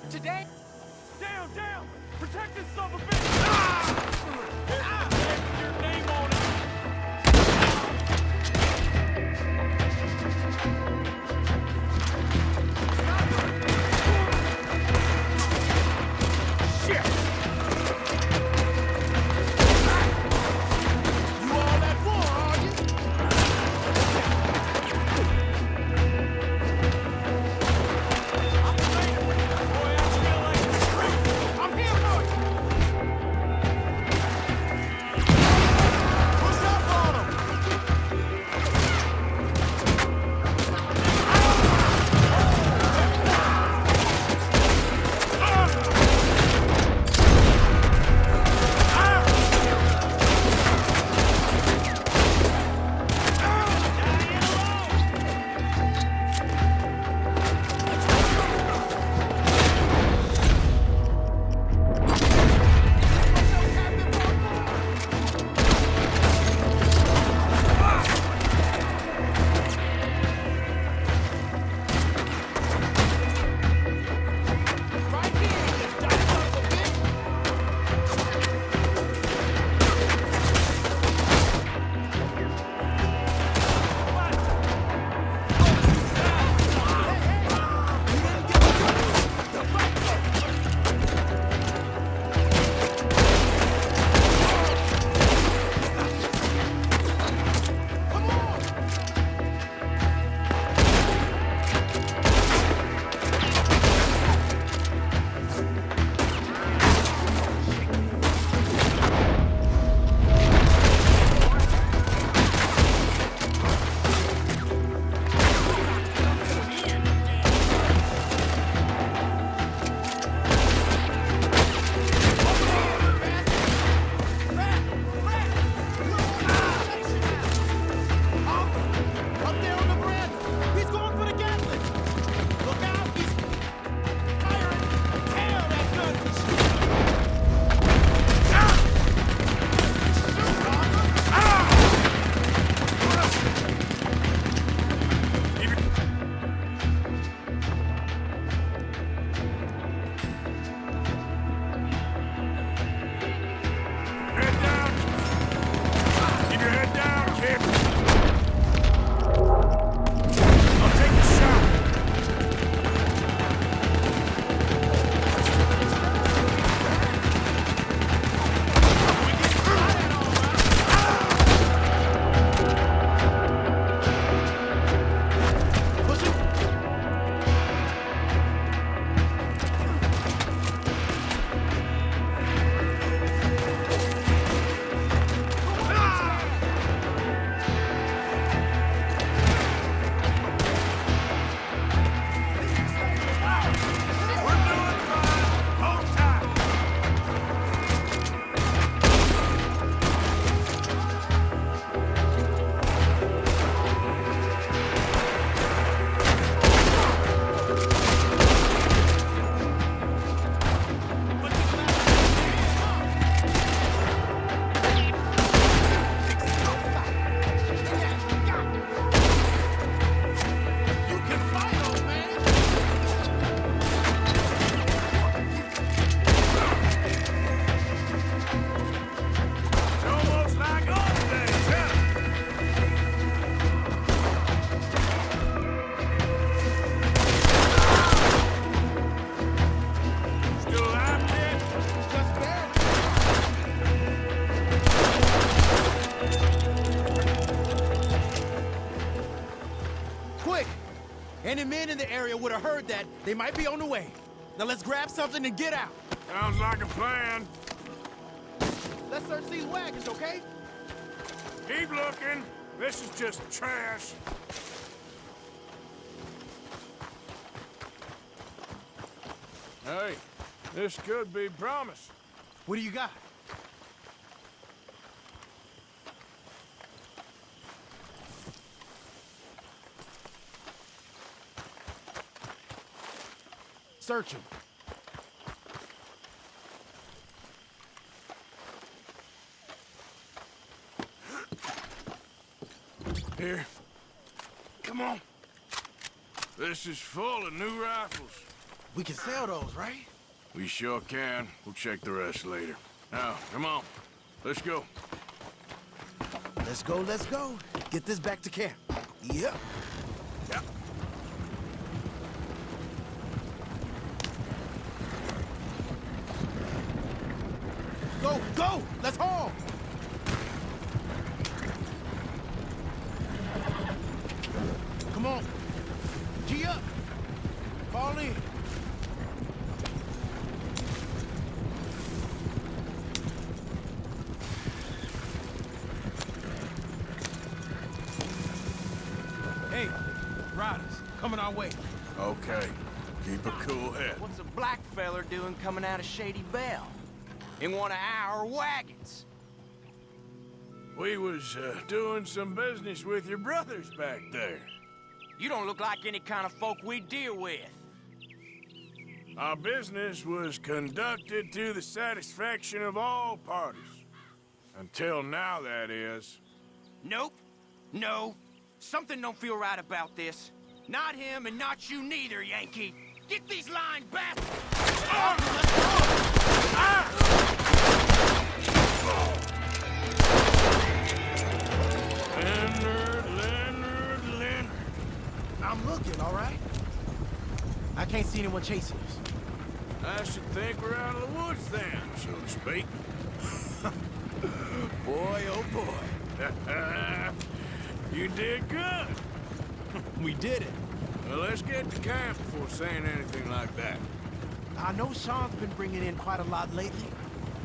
Today? Down! Protect this son of a bitch! Your name on it! Shit! You all at war, are you? I'm here for it! Any men in the area would have heard that. They might be on the way. Now let's grab something and get out. Sounds like a plan. Let's search these wagons, okay? Keep looking. This is just trash. Hey, this could be promise. What do you got? Search him. Here. Come on. This is full of new rifles. We can sell those, right? We sure can. We'll check the rest later. Now, come on. Let's go. Let's go, let's go. Get this back to camp. Yep. Yep. Go, go! Let's haul! Come on. G up. Fall in. Hey, riders, coming our way. Okay. Keep a cool head. What's a black feller doing coming out of Shady Belle? In one of our wagons? We was doing some business with your brothers back there. You don't look like any kind of folk we deal with. Our business was conducted to the satisfaction of all parties. Until now, that is. Nope. No. Something don't feel right about this. Not him and not you neither, Yankee. Get these lying bastards! Leonard. I'm looking, all right? I can't see anyone chasing us. I should think we're out of the woods then, so to speak. Boy, oh boy. You did good. We did it. Well, let's get to camp before saying anything like that. I know Sean's been bringing in quite a lot lately,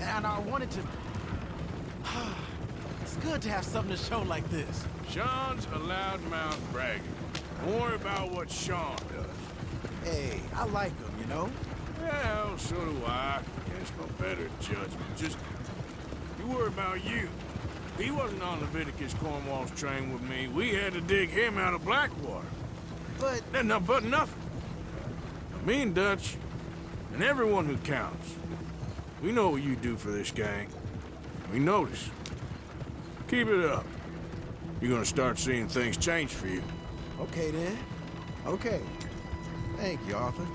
and I wanted to... It's good to have something to show like this. Sean's a loudmouth bragger. Don't worry about what Sean does. Hey, I like him, you know? Well, so do I. Against my better judgment. Just, you worry about you. He wasn't on Leviticus Cornwall's train with me. We had to dig him out of Blackwater. But... But nothing. Me and Dutch, and everyone who counts, we know what you do for this gang. We notice. Keep it up. You're gonna start seeing things change for you. Okay, then. Okay. Thank you, Arthur.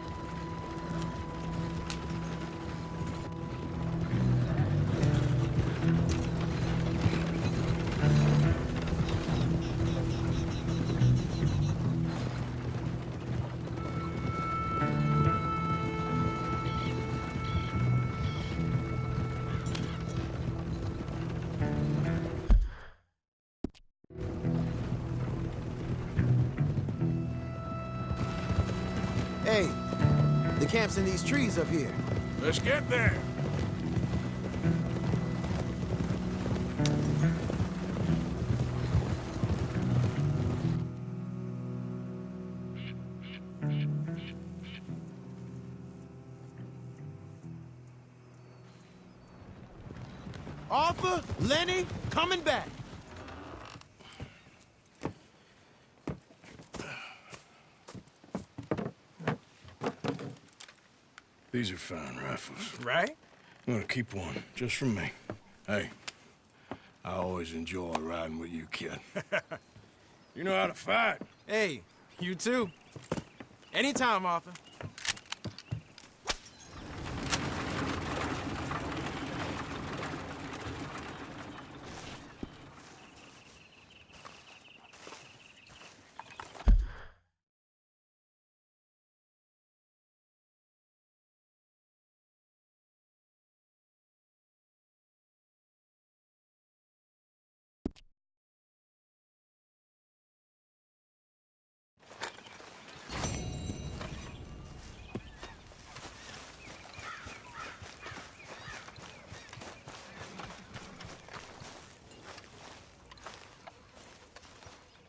Hey, the camp's in these trees up here. Let's get there. Arthur, Lenny, coming back. These are fine rifles. Right? I'm gonna keep one, just for me. Hey, I always enjoy riding with you, kid. You know how to fight. Hey, you too. Anytime, Arthur.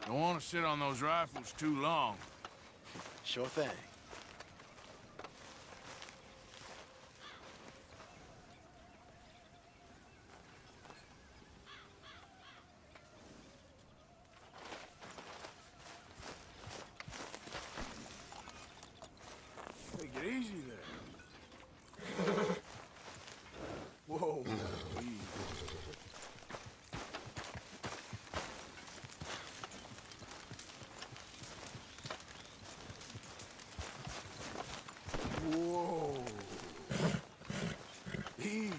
Don't want to sit on those rifles too long. Sure thing. Take it easy there. Whoa. Easy. Whoa. Easy.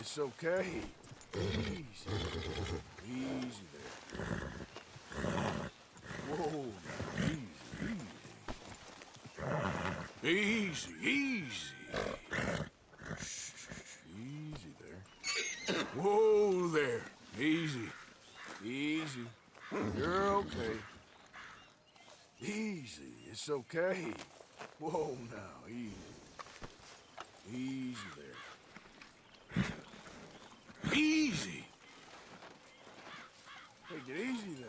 It's okay. Easy. Easy there. Whoa. Easy. Easy. Easy. Easy there. Whoa there. Easy. Easy. You're okay. Easy. It's okay. Whoa now. Easy. Easy there. Easy. Take it easy there.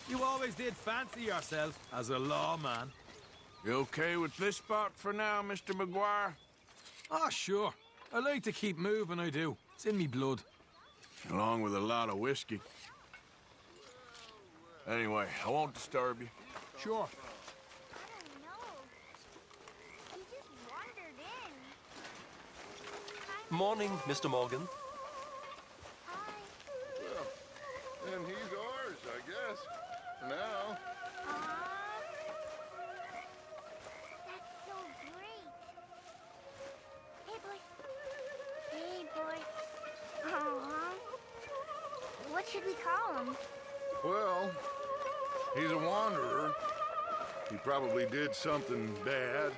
You always did fancy yourself as a lawman. You okay with this spot for now, Mr. McGuire? Ah, sure. I like to keep moving, I do. It's in me blood. Along with a lot of whiskey. Anyway, I won't disturb you. Sure. Morning, Mr. Morgan. And he's ours, I guess. For now. That's so great. Hey, boy. Hey, boy. Aww. What should we call him? Well, he's a wanderer. He probably did something bad.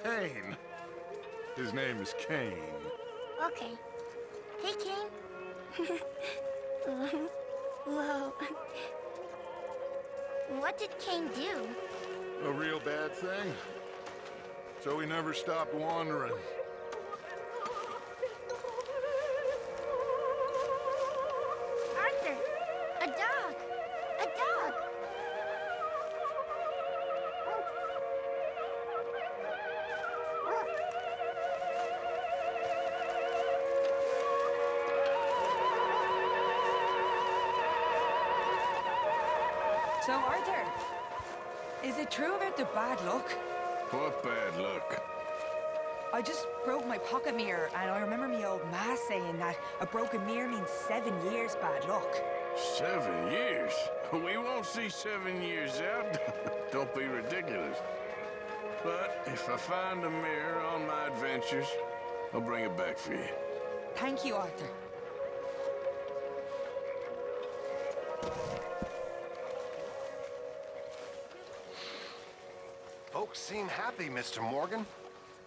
Cain. His name is Cain. Okay. Hey, Cain. Whoa. What did Cain do? A real bad thing. So he never stopped wandering. Arthur! A dog! A dog! So, Arthur, is it true about the bad luck? What bad luck? I just broke my pocket mirror, and I remember me old ma saying that a broken mirror means 7 years bad luck. 7 years? We won't see 7 years out. Don't be ridiculous. But if I find a mirror on my adventures, I'll bring it back for you. Thank you, Arthur. Folks seem happy, Mr. Morgan.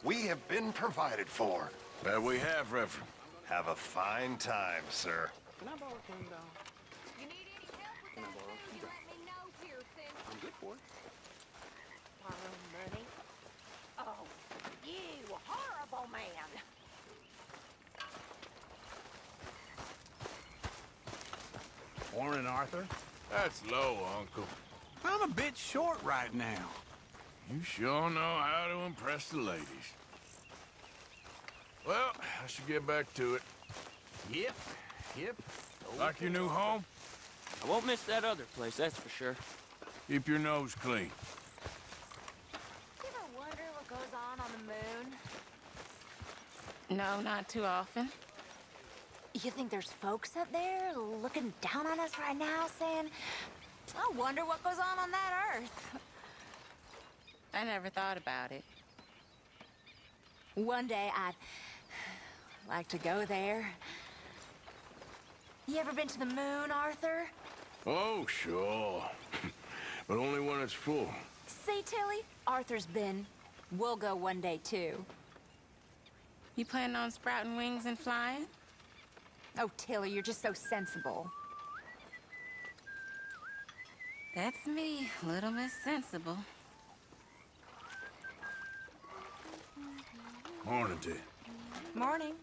We have been provided for. That we have, Reverend. Have a fine time, sir. Can I borrow $20? You need any help with that money, you let me know, Pearson. I'm good for it. Borrow money? Oh, you horrible man. Morning, Arthur. That's low, Uncle. I'm a bit short right now. You sure know how to impress the ladies. Well, I should get back to it. Yep. Like your new home? I won't miss that other place, that's for sure. Keep your nose clean. You ever wonder what goes on the moon? No, not too often. You think there's folks up there looking down on us right now saying, I wonder what goes on that Earth? I never thought about it. One day I'd like to go there. You ever been to the moon, Arthur? Oh, sure. But only when it's full. See, Tilly? Arthur's been. We'll go one day, too. You planning on sprouting wings and flying? Oh, Tilly, you're just so sensible. That's me, Little Miss Sensible. Morning to you. Morning.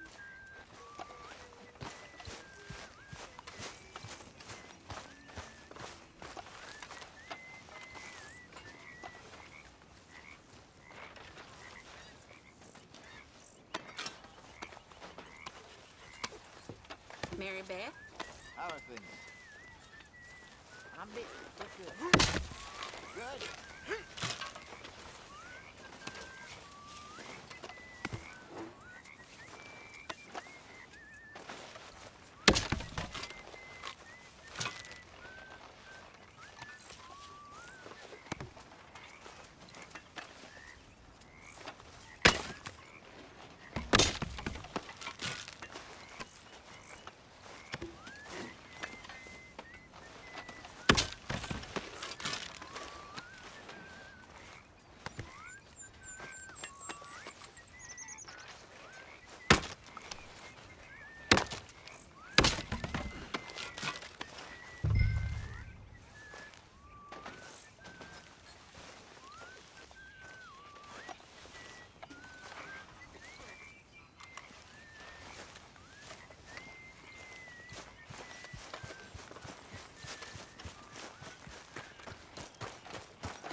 Mary Beth? How are things? I'm big. Good.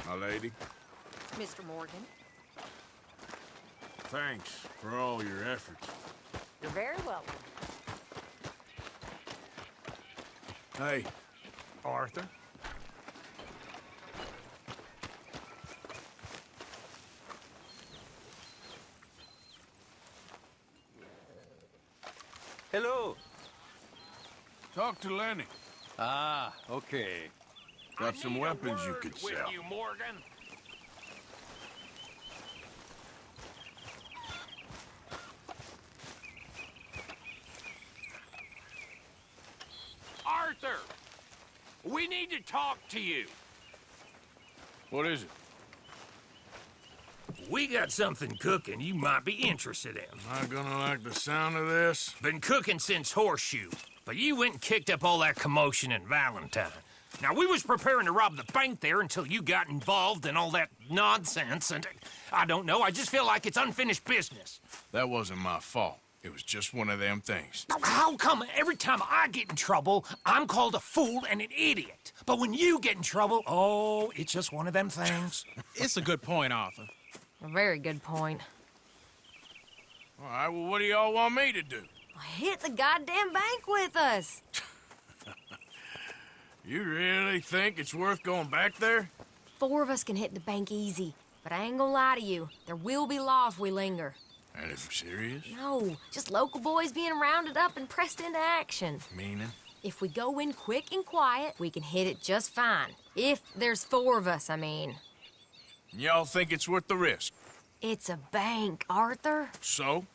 My lady, Mr. Morgan. thanks for all your efforts. You're very welcome. Hey, Arthur? Hello. talk to Lenny. Ah, okay. Got some weapons you could With sell. you, Morgan. Arthur! We need to talk to you. What is it? We got something cooking you might be interested in. Am I gonna like the sound of this? Been cooking since Horseshoe, but you went and kicked up all that commotion in Valentine. Now, we was preparing to rob the bank there until you got involved in all that nonsense, and I don't know, I just feel like it's unfinished business. That wasn't my fault. It was just one of them things. How come every time I get in trouble, I'm called a fool and an idiot? But when you get in trouble, oh, it's just one of them things. It's a good point, Arthur. A very good point. All right, well, what do y'all want me to do? Hit the goddamn bank with us. You really think it's worth going back there? 4 of us can hit the bank easy, but I ain't gonna lie to you. There will be law if we linger. Anything serious? No, just local boys being rounded up and pressed into action. Meaning? If we go in quick and quiet, we can hit it just fine. If there's 4 of us, I mean. Y'all think it's worth the risk? It's a bank, Arthur. So?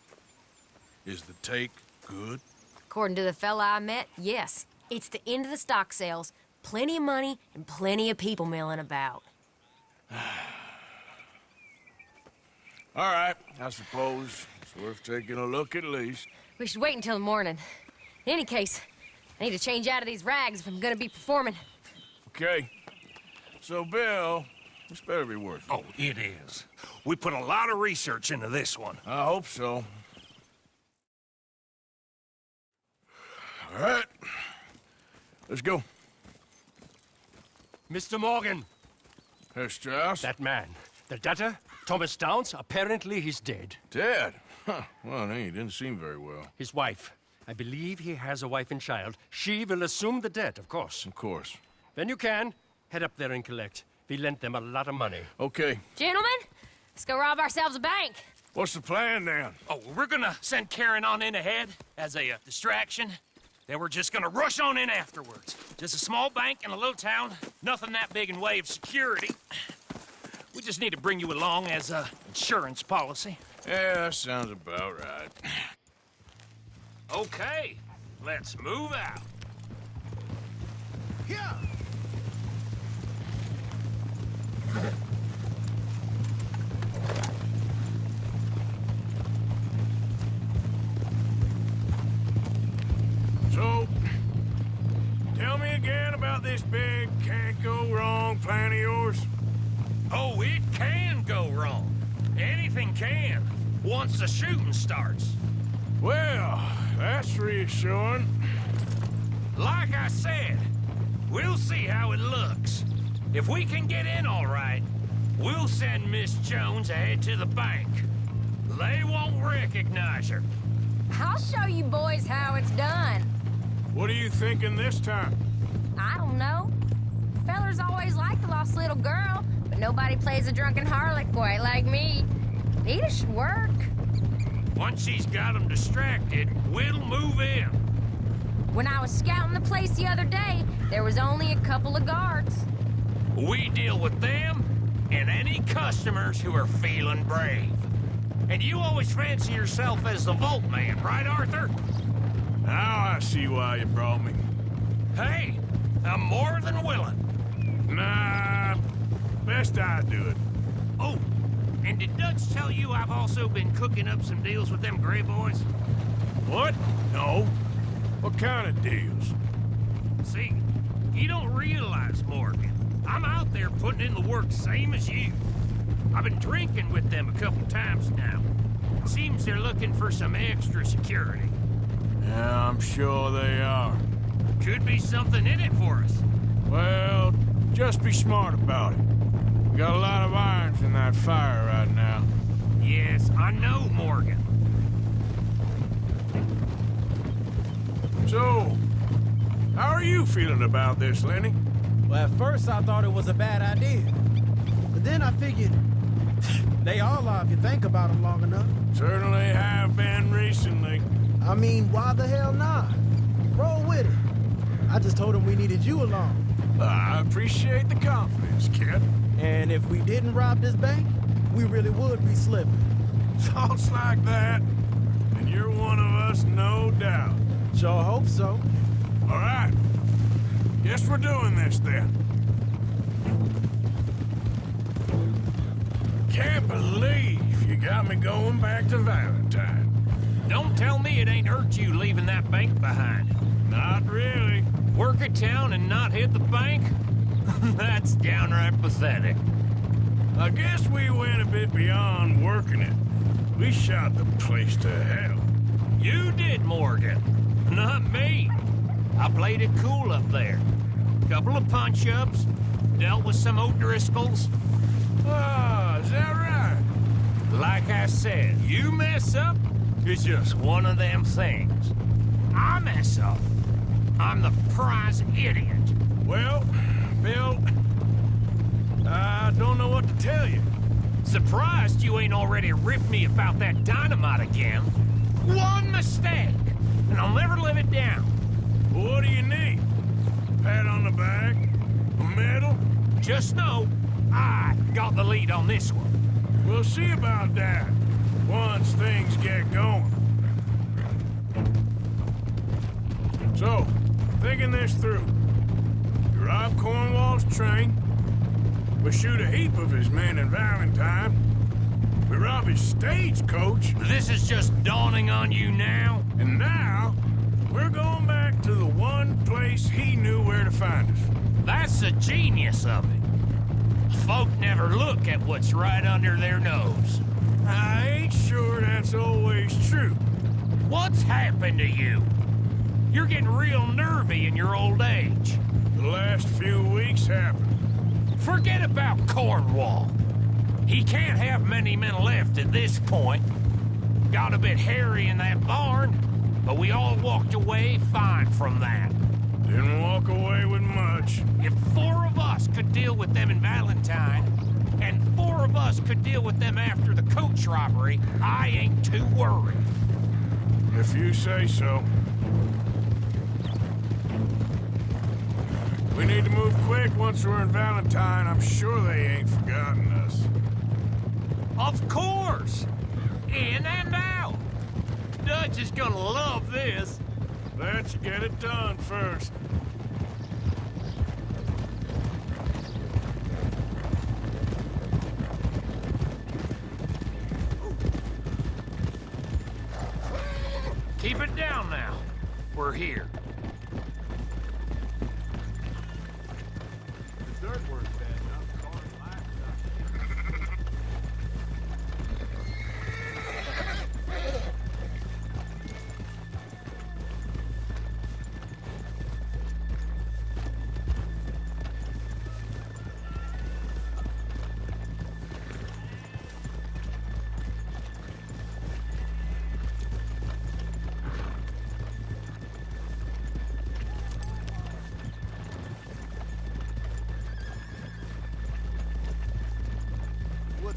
Is the take good? According to the fella I met, yes. It's the end of the stock sales. Plenty of money and plenty of people milling about. All right, I suppose it's worth taking a look at least. We should wait until the morning. In any case, I need to change out of these rags if I'm gonna be performing. Okay. So, Bill, this better be worth it. Oh, it is. We put a lot of research into this one. I hope so. All right. Let's go. Mr. Morgan. Herr Strauss? That man. The debtor, Thomas Downs, apparently he's dead. Dead? Huh. Well, he didn't seem very well. His wife. I believe he has a wife and child. She will assume the debt, of course. Of course. When you can, head up there and collect. We lent them a lot of money. Okay. Gentlemen, let's go rob ourselves a bank. What's the plan, then? Oh, we're gonna send Karen on in ahead as a distraction. Then we're just gonna rush on in afterwards. Just a small bank in a little town. Nothing that big in way of security. We just need to bring you along as a insurance policy. Yeah, that sounds about right. Okay, let's move out. Yeah. So, tell me again about this big, can't go wrong, plan of yours? Oh, it can go wrong. Anything can, once the shooting starts. Well, that's reassuring. Like I said, we'll see how it looks. If we can get in all right, we'll send Miss Jones ahead to the bank. They won't recognize her. I'll show you boys how it's done. What are you thinking this time? I don't know. Fellers always like the lost little girl, but nobody plays a drunken harlot quite like me. Nita should work. Once she's got them distracted, we'll move in. When I was scouting the place the other day, there was only a couple of guards. We deal with them and any customers who are feeling brave. And you always fancy yourself as the Vault Man, right, Arthur? Now I see why you brought me. Hey, I'm more than willing. Nah, best I do it. Oh, and did Dutch tell you I've also been cooking up some deals with them Gray Boys? What? No. What kind of deals? See, you don't realize, Morgan. I'm out there putting in the work same as you. I've been drinking with them a couple times now. Seems they're looking for some extra security. Yeah, I'm sure they are. Could be something in it for us. Well, just be smart about it. We got a lot of irons in that fire right now. Yes, I know, Morgan. So, how are you feeling about this, Lenny? Well, at first I thought it was a bad idea. But then I figured, they all are if you think about them long enough. Certainly have been recently. I mean, why the hell not? Roll with it. I just told him we needed you along. I appreciate the confidence, kid. And if we didn't rob this bank, we really would be slipping. Thoughts like that, and you're one of us, no doubt. Sure hope so. All right. Guess we're doing this then. Can't believe you got me going back to Valentine. Don't tell me it ain't hurt you leaving that bank behind. Not really. Work a town and not hit the bank? That's downright pathetic. I guess we went a bit beyond working it. We shot the place to hell. You did, Morgan. Not me. I played it cool up there. Couple of punch-ups, dealt with some O'Driscolls. Ah, is that right? Like I said, you mess up, it's just one of them things. I mess up, I'm the prize idiot. Well, Bill, I don't know what to tell you. Surprised you ain't already ripped me about that dynamite again. One mistake, and I'll never live it down. What do you need? Pat on the back? A medal? Just know, I got the lead on this one. We'll see about that once things get going. So, thinking this through. You rob Cornwall's train. We shoot a heap of his men in Valentine. We rob his stagecoach. This is just dawning on you now? And now, we're going back to the one place he knew where to find us. That's the genius of it. Folk never look at what's right under their nose. I ain't sure that's always true. What's happened to you? You're getting real nervy in your old age. The last few weeks happened. Forget about Cornwall. He can't have many men left at this point. Got a bit hairy in that barn, but we all walked away fine from that. Didn't walk away with much. If 4 of us could deal with them in Valentine, and 4 of us could deal with them after the coach robbery, I ain't too worried. If you say so. We need to move quick once we're in Valentine. I'm sure they ain't forgotten us. Of course! In and out! Dutch is gonna love this. Let's get it done first. Keep it down now. We're here.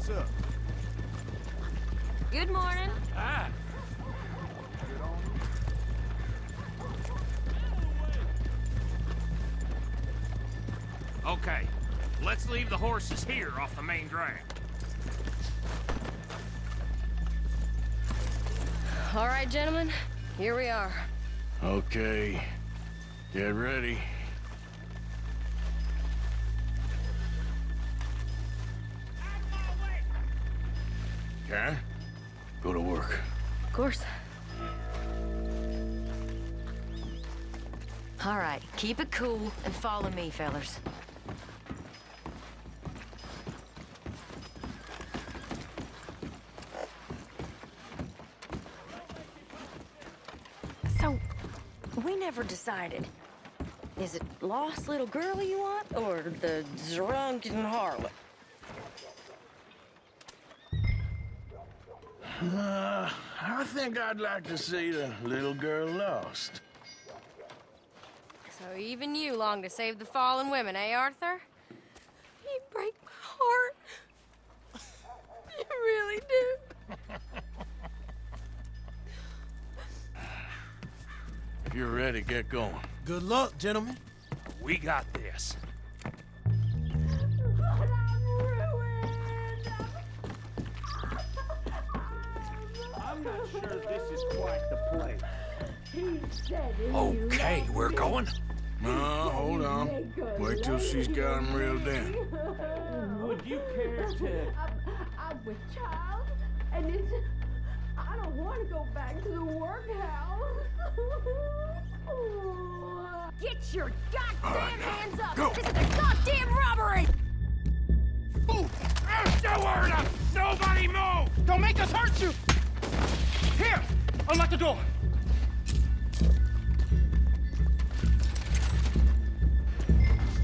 What's up? Good morning. Ah. Okay, let's leave the horses here off the main drag. All right, gentlemen, here we are. Okay, get ready. Karen, go to work. Of course. All right, keep it cool and follow me, fellas. So, we never decided. Is it lost little girl you want, or the drunken harlot? I think I'd like to see the little girl lost. So even you long to save the fallen women, eh, Arthur? You break my heart. You really do. If you're ready, get going. Good luck, gentlemen. We got this. I'm not sure this is quite the place. Okay, we're going. No, hold on. Wait till she's got him reeled in. Would you care to... I'm with child, and it's... I don't want to go back to the workhouse. Get your goddamn hands up! Go. This is a goddamn robbery! Nobody move! Don't make us hurt you! Here! Unlock the door!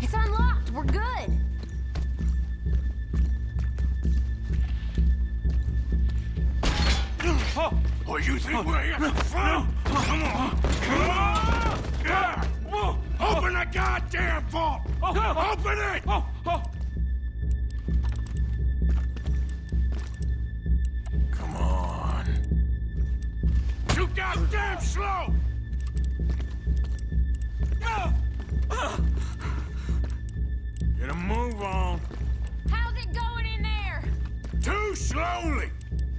It's unlocked. We're good. Oh, you think we're here for fun? Come on! Come on! Yeah. Open the goddamn vault! Open it! Come on. Too goddamn slow! Get a move on. How's it going in there? Too slowly!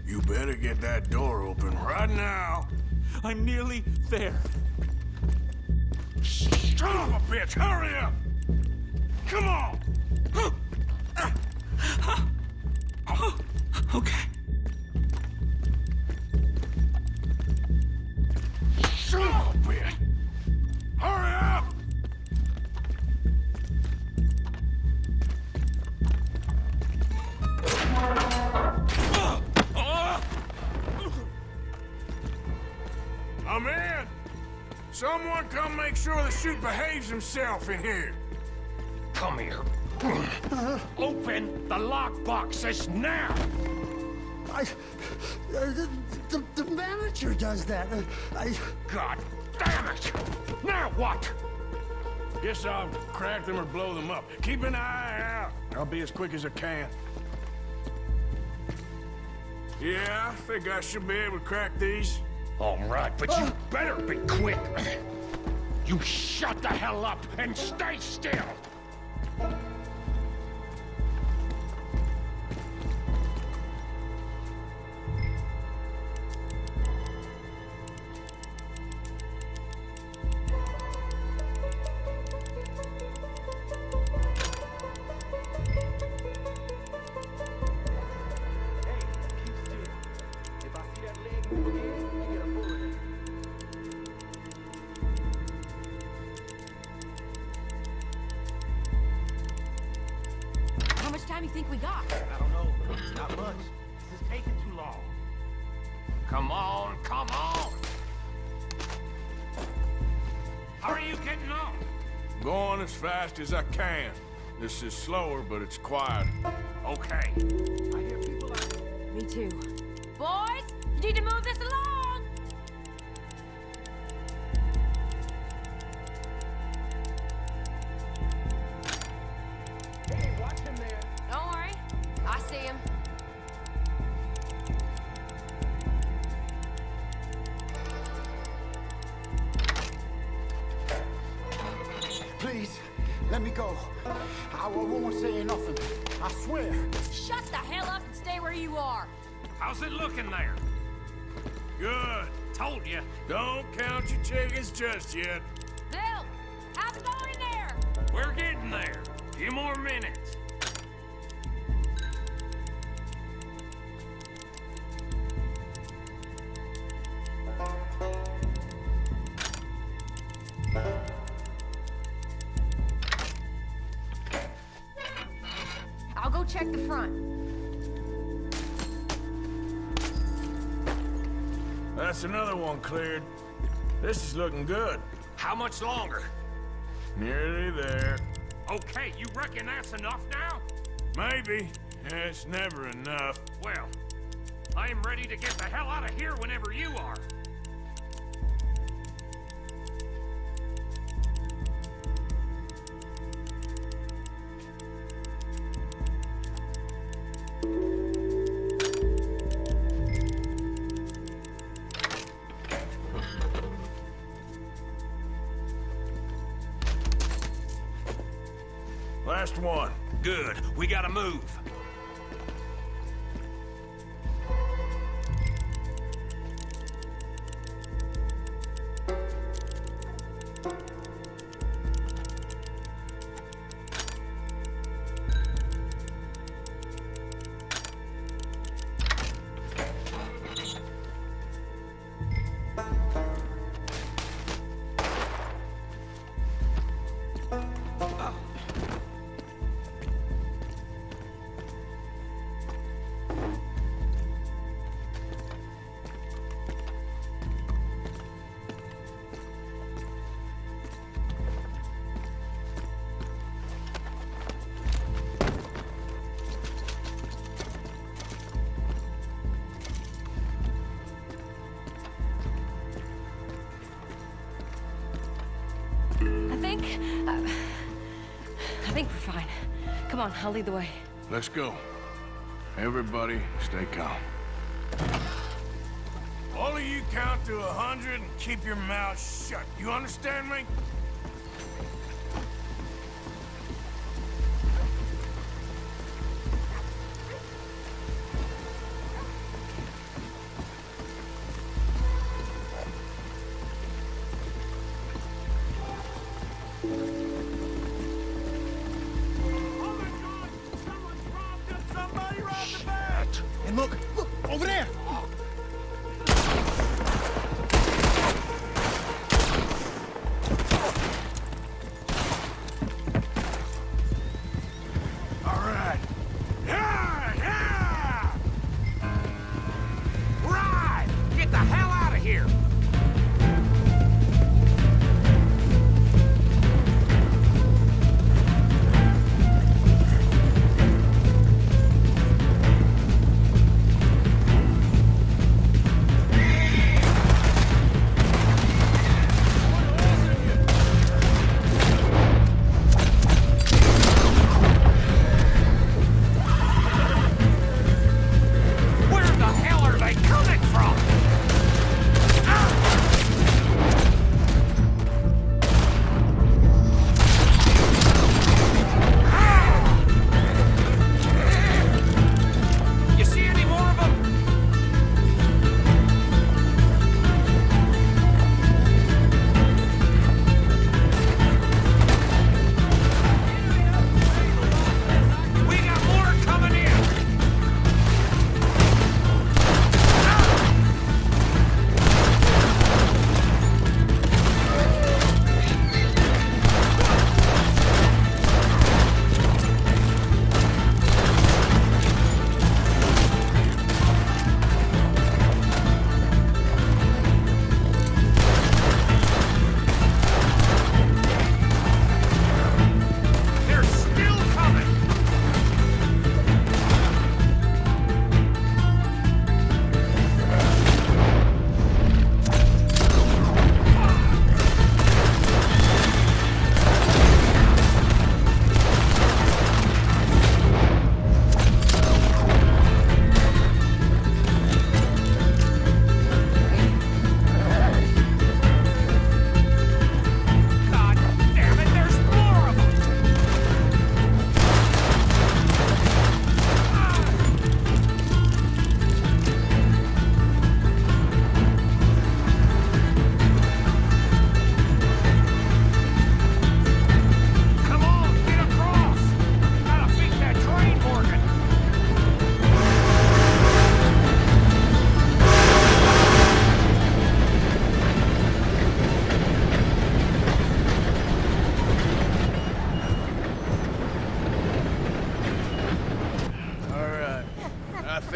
You better get that door open right now. I'm nearly there. Son of a bitch, hurry up! Come on! Okay. Son of a bitch! Hurry up! I'm in! Someone come make sure the chute behaves himself in here. Come here. Open the lockboxes now! The manager does that. God damn it! Now what? Guess I'll crack them or blow them up. Keep an eye out. I'll be as quick as I can. Yeah, I think I should be able to crack these. All right, but you better be quick. You shut the hell up and stay still. How much time you think we got? I don't know. Not much. This is taking too long. Come on, come on! How are you getting on? Going as fast as I can. This is slower, but it's quiet. Okay. Me too. Boys, you need to move this along! Hey, watch him there. Don't worry. I see him. Let me go. I won't say nothing. I swear. Shut the hell up and stay where you are. How's it looking there? Good. Told you. Don't count your chickens just yet. Bill, how's it going in there? We're getting there. Few more minutes. I'll go check the front. That's another one cleared. This is looking good. How much longer? Nearly there. Okay, you reckon that's enough now? Maybe. It's never enough. Well, I am ready to get the hell out of here whenever you are. Last one. Good. We gotta move. I think we're fine. Come on, I'll lead the way. Let's go. Everybody, stay calm. All of you count to 100 and keep your mouth shut. You understand me? And look, over there! All right. Yeah, yeah! Right! Get the hell out of here!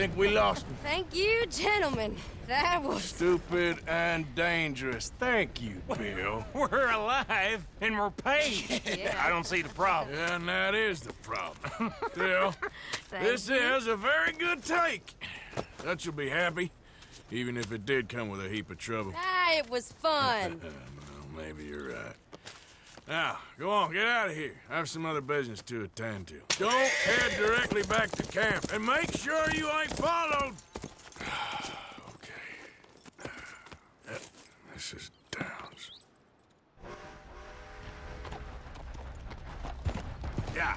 Think we lost him. Thank you, gentlemen. That was... Stupid and dangerous. Thank you, Bill. We're alive and we're paid. Yeah. I don't see the problem. Yeah, and that is the problem. Still, Thank this you. is a very good take. Dutch will be happy, even if it did come with a heap of trouble. Ah, it was fun. Well, maybe you're right. Now, go on, get out of here. I have some other business to attend to. Don't head directly back to camp, and make sure you ain't followed. Okay. Yep, this is Downs. Yeah.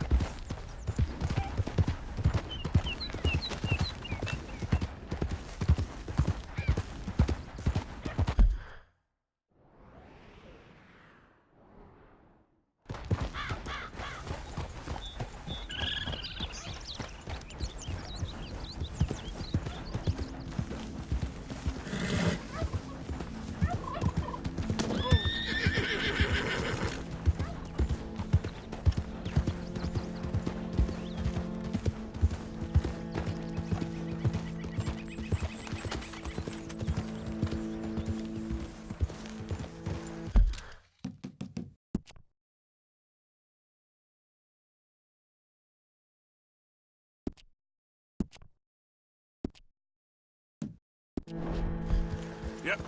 Yep.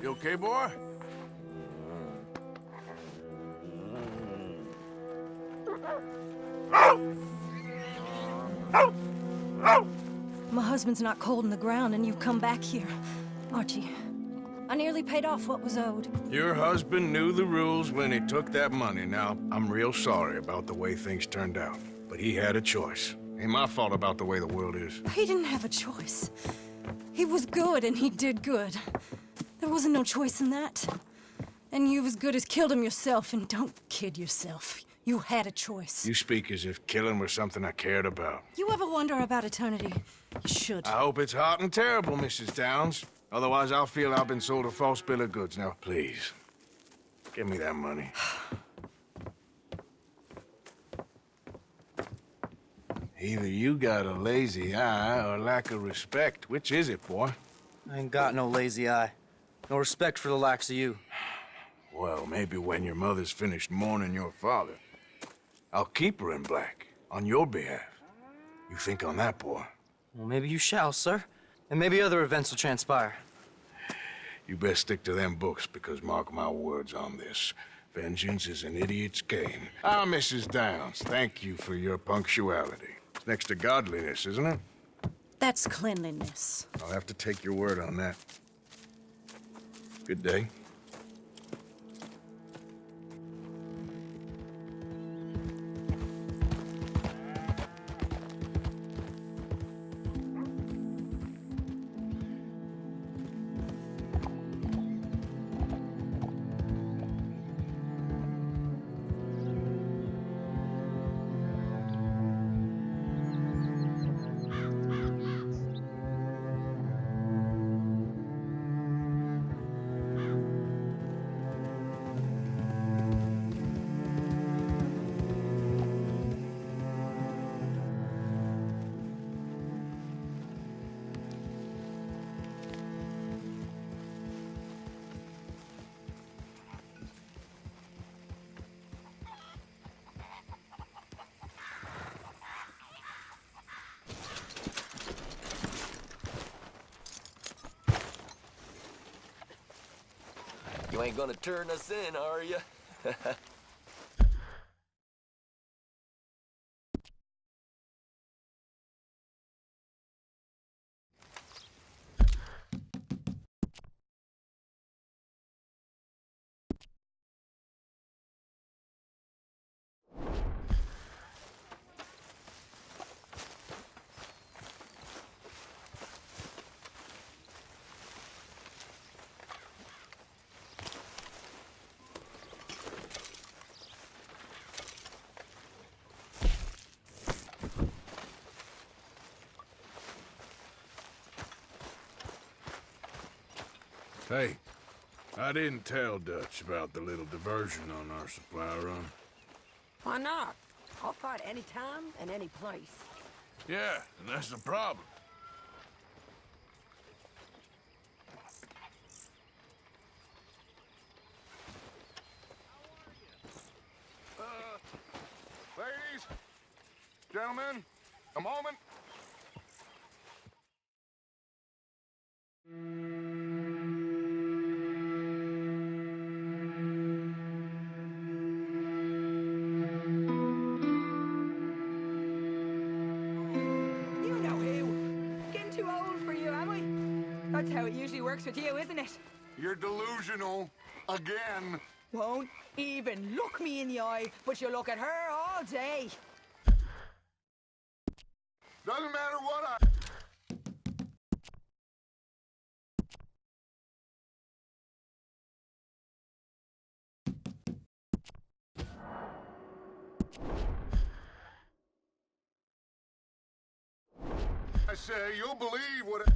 You okay, boy? My husband's not cold in the ground, and you've come back here. Archie, I nearly paid off what was owed. Your husband knew the rules when he took that money. Now, I'm real sorry about the way things turned out. But he had a choice. Ain't my fault about the way the world is. He didn't have a choice. He was good, and he did good. There wasn't no choice in that. And you as good as killed him yourself, and don't kid yourself. You had a choice. You speak as if killing was something I cared about. You ever wonder about eternity? You should. I hope it's hot and terrible, Mrs. Downs. Otherwise, I'll feel I've been sold a false bill of goods. Now, please, give me that money. Either you got a lazy eye or lack of respect. Which is it, boy? I ain't got no lazy eye. No respect for the likes of you. Well, maybe when your mother's finished mourning your father, I'll keep her in black, on your behalf. You think on that, boy? Well, maybe you shall, sir. And maybe other events will transpire. You best stick to them books, because mark my words on this. Vengeance is an idiot's game. Ah, Mrs. Downs, thank you for your punctuality. It's next to godliness, isn't it? That's cleanliness. I'll have to take your word on that. Good day. You ain't gonna turn us in, are you? Hey, I didn't tell Dutch about the little diversion on our supply run. Why not? I'll fight any time and any place. Yeah, and that's the problem. Ladies, gentlemen, a moment. You know who. Getting too old for you, am I? That's how it usually works with you, isn't it? You're delusional again. Won't even look me in the eye, but you look at her all day. Doesn't matter what I... I say, you'll believe what...